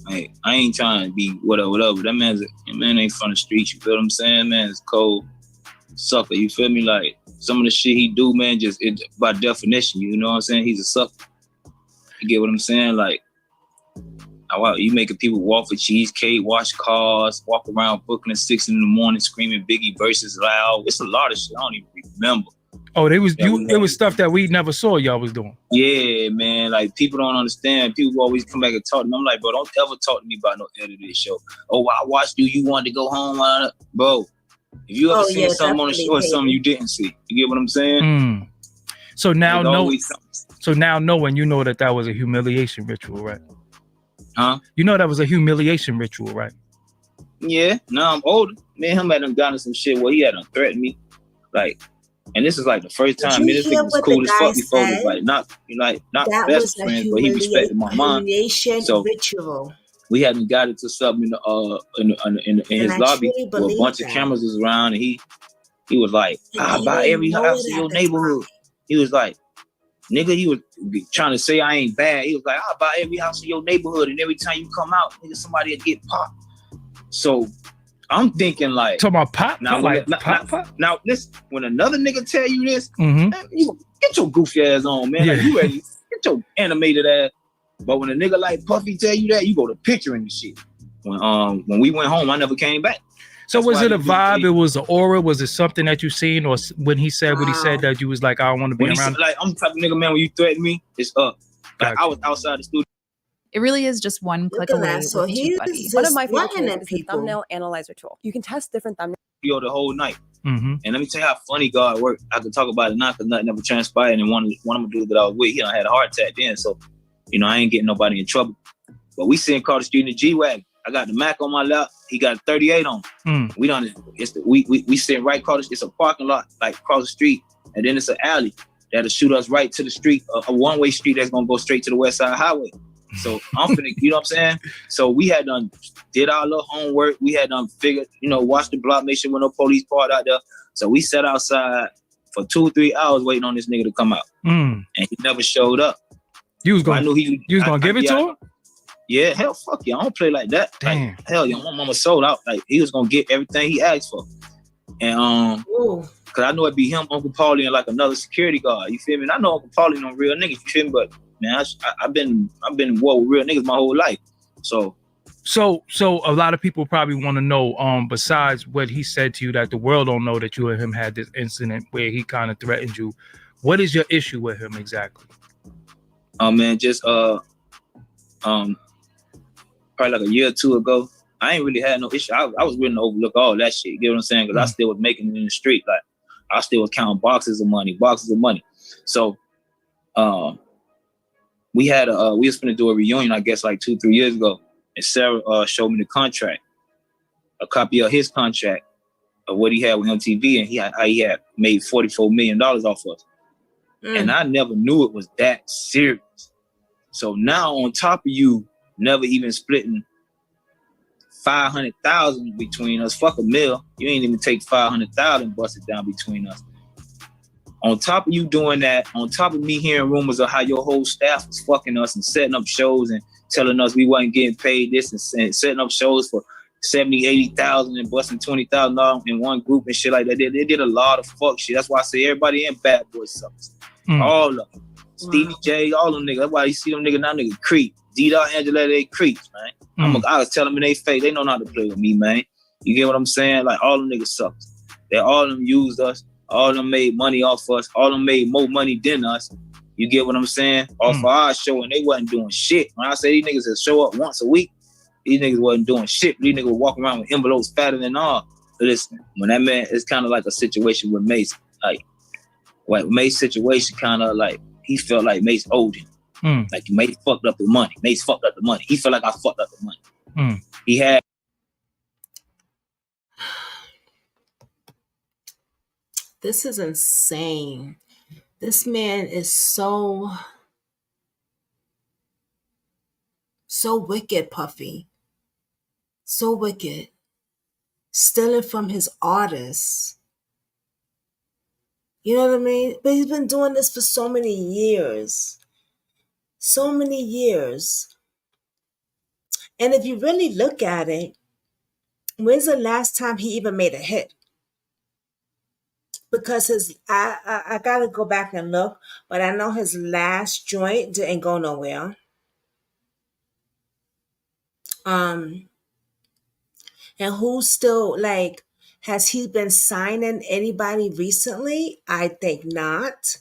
Like, I ain't trying to be whatever. That man ain't from the streets. You feel what I'm saying? Man, it's cold. Sucker, you feel me? Like, some of the shit he do, man, by definition, you know what I'm saying? He's a sucker. You get what I'm saying? Like, you making people walk for cheesecake, wash cars, walk around Brooklyn at 6 in the morning screaming Biggie verses loud. It's a lot of shit I don't even remember. Oh, it was stuff that we never saw y'all was doing. Yeah, man. Like, people don't understand. People always come back and talk to me. I'm like, bro, don't ever talk to me about no end of this show. Oh, I watched you. You wanted to go home. Bro, if you ever seen something on the show or something you didn't see, you get what I'm saying? So now, knowing, you know that was a humiliation ritual, right? Huh? You know that was a humiliation ritual, right? Yeah. Now I'm older. Me and him had done gotten some shit where he had threatened me, like. And this is like the first time. Me, this nigga was cool as fuck before this. Like not that best friends, but he respected my mom. So ritual. We hadn't got into something in his lobby where a bunch of cameras was around, and he was like, "I buy every house in your neighborhood." He was like, "Nigga," he was trying to say I ain't bad. He was like, "I buy every house in your neighborhood, and every time you come out, nigga, somebody will get popped." So I'm thinking like, talking about pop. Now, listen. When another nigga tell you this, man, you get your goofy ass on, man. Yeah. Like, you ready? Get your animated ass. But when a nigga like Puffy tell you that, you go to picturing the shit. when we went home, I never came back. So That's was why it a he vibe? It was an aura? Was it something that you seen? Or when he said what he said that you was like, I don't want to be when he around? said, like, I'm the type of nigga, man, when you threaten me, it's up. Like, I was outside the studio. It really is just one click at away that. So with he TubeBuddy. is One of just my favorite lying tools at is the people. thumbnail analyzer tool. You can test different thumbnails. The whole night. Mm-hmm. And let me tell you how funny God worked. I could talk about it now because nothing ever transpired. And one of the dudes that I was with, he done had a heart attack then. So, I ain't getting nobody in trouble. But we sitting across the street in the G-Wagon. I got the Mac on my lap. He got a 38 on. We done. We sitting right across. It's a parking lot, like across the street, and then it's an alley that'll shoot us right to the street, a one-way street that's gonna go straight to the West Side Highway. So I'm finna, you know what I'm saying? So we had done did our little homework. We had done figured, watch the block, make sure when no police part out there. So we sat outside for 2 or 3 hours waiting on this nigga to come out, and he never showed up. You was gonna, I knew he. You was gonna give it to him? Yeah, hell, fuck yeah, I don't play like that. Damn. Like, hell, yeah, my mama sold out. Like, he was gonna get everything he asked for, and cause I know it'd be him, Uncle Paulie, and like another security guard. You feel me? And I know Uncle Paulie no real niggas. You feel me? But man, I've been in war with real niggas my whole life. So a lot of people probably want to know, besides what he said to you, that the world don't know that you and him had this incident where he kind of threatened you. What is your issue with him exactly? Man, just probably like a year or two ago, I ain't really had no issue. I was willing to overlook all that shit. You get what I'm saying? Because I still was making it in the street. Like, I still was counting boxes of money. So, we was gonna do a reunion, I guess, like 2-3 years ago. And Sarah showed me the contract, a copy of his contract of what he had with MTV, and he had made $44 million off of us. And I never knew it was that serious. So now, on top of you never even splitting 500,000 between us, fuck $1 million. You ain't even take 500,000 and bust it down between us. On top of you doing that, on top of me hearing rumors of how your whole staff was fucking us and setting up shows and telling us we wasn't getting paid this and setting up shows for 70, 80,000 and busting $20,000 in one group and shit like that. They did a lot of fuck shit. That's why I say everybody in Bad Boy sucks. All of them. Stevie J, all them niggas. That's why you see them niggas now, niggas creep. D-Dot, Angela, they creeps, man. I was telling them in their face, they know not to play with me, man. You get what I'm saying? Like, all them niggas sucks. They all of them used us. All of them made money off us. All of them made more money than us. You get what I'm saying? Off of our show, and they wasn't doing shit. When I say these niggas that show up once a week, these niggas wasn't doing shit. These niggas walk around with envelopes fatter than all. But listen, when that man, it's kind of like a situation with Mace. Like Mace's situation, kind of like, he felt like Mace owed him. Like Mace fucked up the money. Mace fucked up the money. He felt like I fucked up the money. He had. This is insane. This man is so wicked, Puffy. So wicked. Stealing from his artists. You know what I mean? But he's been doing this for so many years. So many years. And if you really look at it, when's the last time he even made a hit? Because I gotta go back and look, but I know his last joint didn't go nowhere. And who's still, like, has he been signing anybody recently? I think not.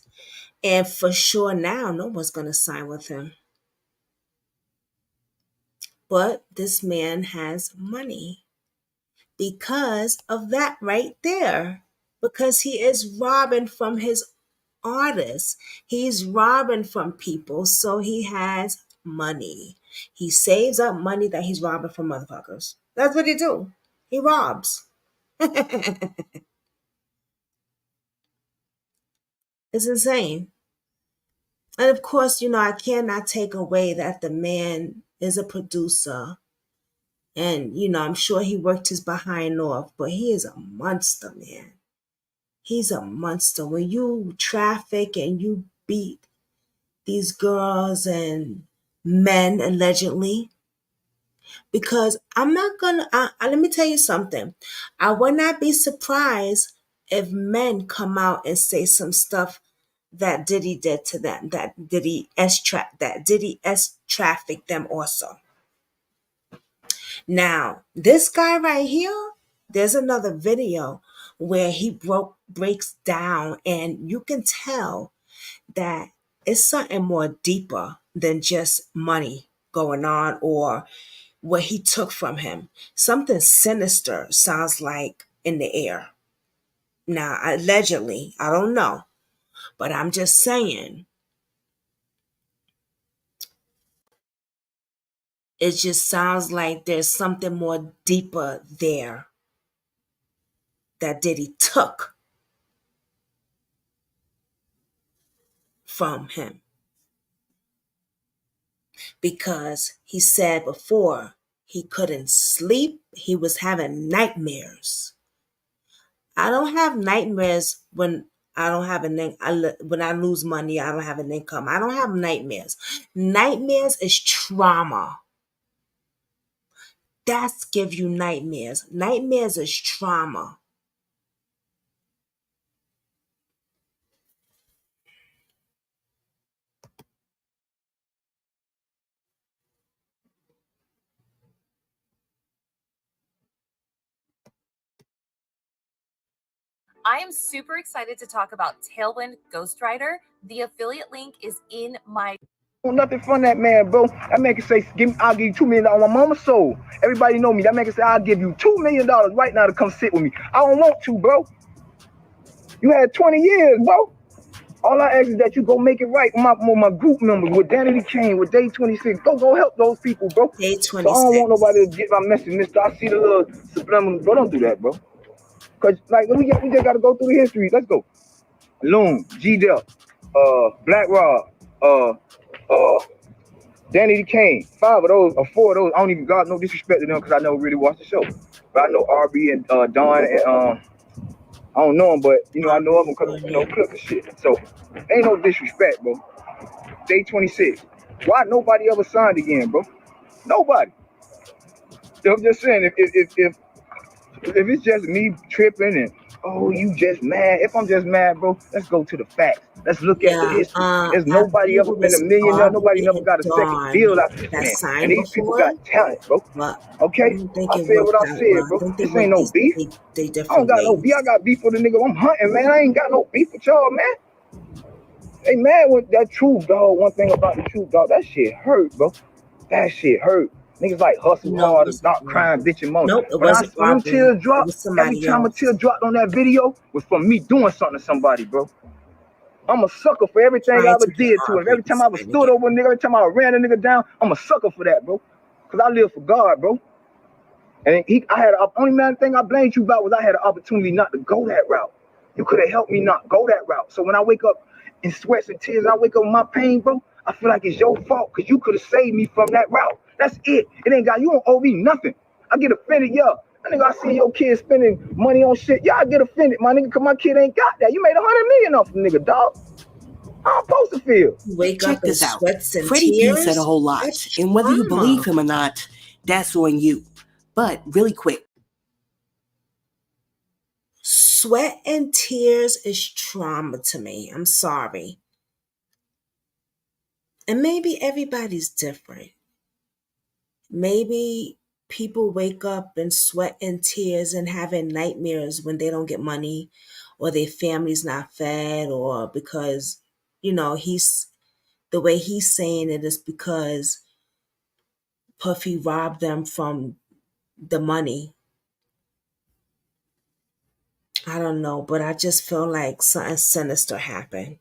And for sure now, no one's gonna sign with him. But this man has money because of that right there. Because he is robbing from his artists. He's robbing from people, so he has money. He saves up money that he's robbing from motherfuckers. That's what he do. He robs. It's insane. And of course, I cannot take away that the man is a producer. And, I'm sure he worked his behind off, but he is a monster, man. He's a monster. When you traffic and you beat these girls and men, allegedly, because I'm not gonna, let me tell you something. I would not be surprised if men come out and say some stuff that Diddy did to them, that Diddy S trafficked them also. Now, this guy right here, there's another video where he breaks down, and you can tell that it's something more deeper than just money going on or what he took from him. Something sinister sounds like in the air. Now, allegedly, I don't know, but I'm just saying, it just sounds like there's something more deeper there that Diddy took from him. Because he said before he couldn't sleep, he was having nightmares. I don't have nightmares when I don't have when I lose money, I don't have an income. I don't have nightmares. Nightmares is trauma. That's give you nightmares. Nightmares is trauma. I am super excited to talk about Tailwind Ghostwriter. The affiliate link is in my. Nothing from that man, bro. That man can say, I'll give you $2 million on my mama's soul. Everybody know me. That man can say, I'll give you $2 million right now to come sit with me. I don't want to, bro. You had 20 years, bro. All I ask is that you go make it right with my group members, with Danny Kane, with Day 26. Go help those people, bro. Day 26. So I don't want nobody to get my message, mister. I see the little subliminal, bro. Don't do that, bro. Because, like, we just got to go through the history. Let's go. Loon, G-Del, Black Rob, Danny Kane. 5 of those, or 4 of those. I don't even got no disrespect to them because I never really watched the show. But I know RB and Don and I don't know him, but you know I know of him because clip and shit. So ain't no disrespect, bro. Day 26. Why nobody ever signed again, bro? Nobody. I'm just saying, if it's just me tripping and you just mad. If I'm just mad, bro, let's go to the facts. Let's look at the history. There's nobody ever been a millionaire. Nobody never got a second deal out this man. And these people got talent, bro. Okay? I said what I said, bro. This ain't no beef. I don't got no beef. I got beef with the nigga. I'm hunting, man. I ain't got no beef with y'all, man. Hey, man, with that truth, dog. One thing about the truth, dog. That shit hurt, bro. That shit hurt. Niggas like hustle hard, stop crying, bitch and moan. Nope, it When wasn't them tears dropped, every somebody time else. a tear dropped on that video was from me doing something to somebody, bro. I'm a sucker for everything I ever did to him. Every time I was stood over a nigga, every time I ran a nigga down, I'm a sucker for that, bro. Cause I live for God, bro. And I had only thing I blamed you about was I had an opportunity not to go that route. You could have helped me not go that route. So when I wake up in sweats and tears, and I wake up with my pain, bro, I feel like it's your fault because you could have saved me from that route. That's it. It ain't got, you don't owe me nothing. I get offended, yeah. I nigga, I see your kid spending money on shit. Yeah, I get offended, my nigga, because my kid ain't got that. You made $100 million off the nigga, dog. I'm supposed to feel. Wake Check up in this out. sweats and Freddie B tears. said a whole lot, That's and whether you trauma. believe him or not, that's on you. But really quick. Sweat and tears is trauma to me. I'm sorry. And maybe everybody's different. Maybe people wake up in sweat and tears and having nightmares when they don't get money or their family's not fed, or because, he's the way he's saying it is because Puffy robbed them from the money. I don't know, but I just feel like something sinister happened.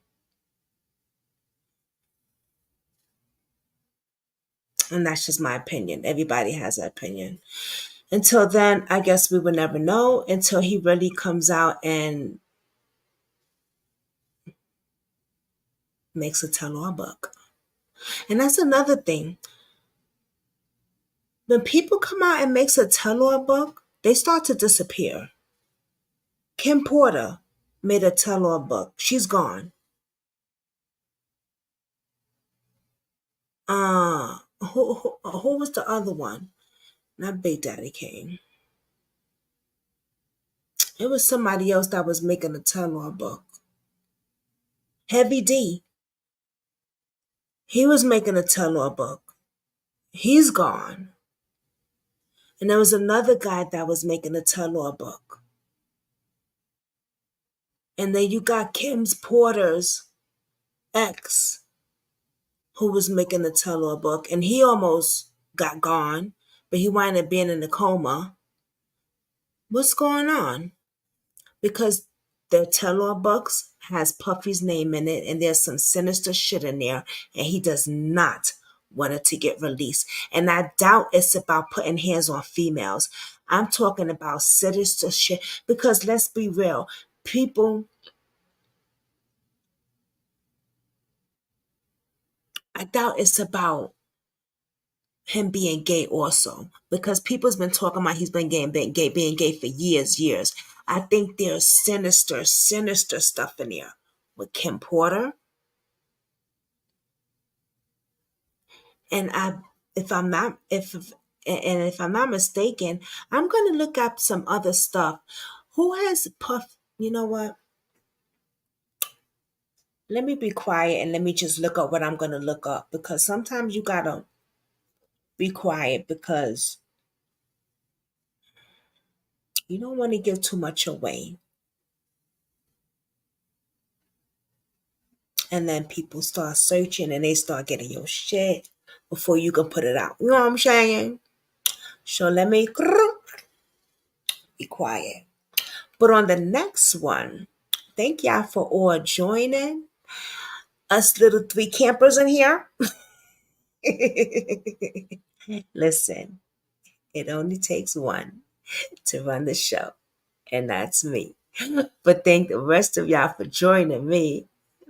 And that's just my opinion. Everybody has an opinion. Until then, I guess we would never know until he really comes out and makes a tell-all book. And that's another thing. When people come out and makes a tell-all book, they start to disappear. Kim Porter made a tell-all book. She's gone. Who was the other one? Not Big Daddy Kane. It was somebody else that was making a tell-all book. Heavy D. He was making a tell-all book. He's gone. And there was another guy that was making a tell-all book. And then you got Kim's Porter's ex, who was making the tell-all book, and he almost got gone, but he wound up being in a coma. What's going on? Because the tell-all books has Puffy's name in it, and there's some sinister shit in there, and he does not want it to get released. And I doubt it's about putting hands on females. I'm talking about sinister shit, because let's be real, people, I doubt it's about him being gay also, because people's been talking about he's been being gay for years. I think there's sinister stuff in there with Kim Porter. And if I'm not mistaken, I'm gonna look up some other stuff. Who has Puff? You know what? Let me be quiet and let me just look up what I'm gonna look up, because sometimes you gotta be quiet because you don't want to give too much away. And then people start searching and they start getting your shit before you can put it out. You know what I'm saying? So let me be quiet. But on the next one, thank y'all for all joining. Us little three campers in here. Listen, it only takes one to run the show, and that's me. But thank the rest of y'all for joining me.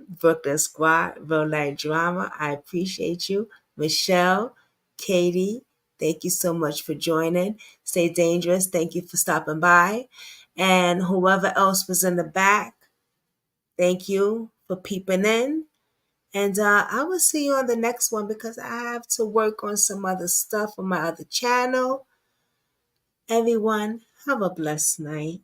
Brooklyn Squad, Real Life Drama, I appreciate you. Michelle, Katie, thank you so much for joining. Stay dangerous. Thank you for stopping by. And whoever else was in the back, thank you for peeping in. And I will see you on the next one, because I have to work on some other stuff on my other channel. Everyone, have a blessed night.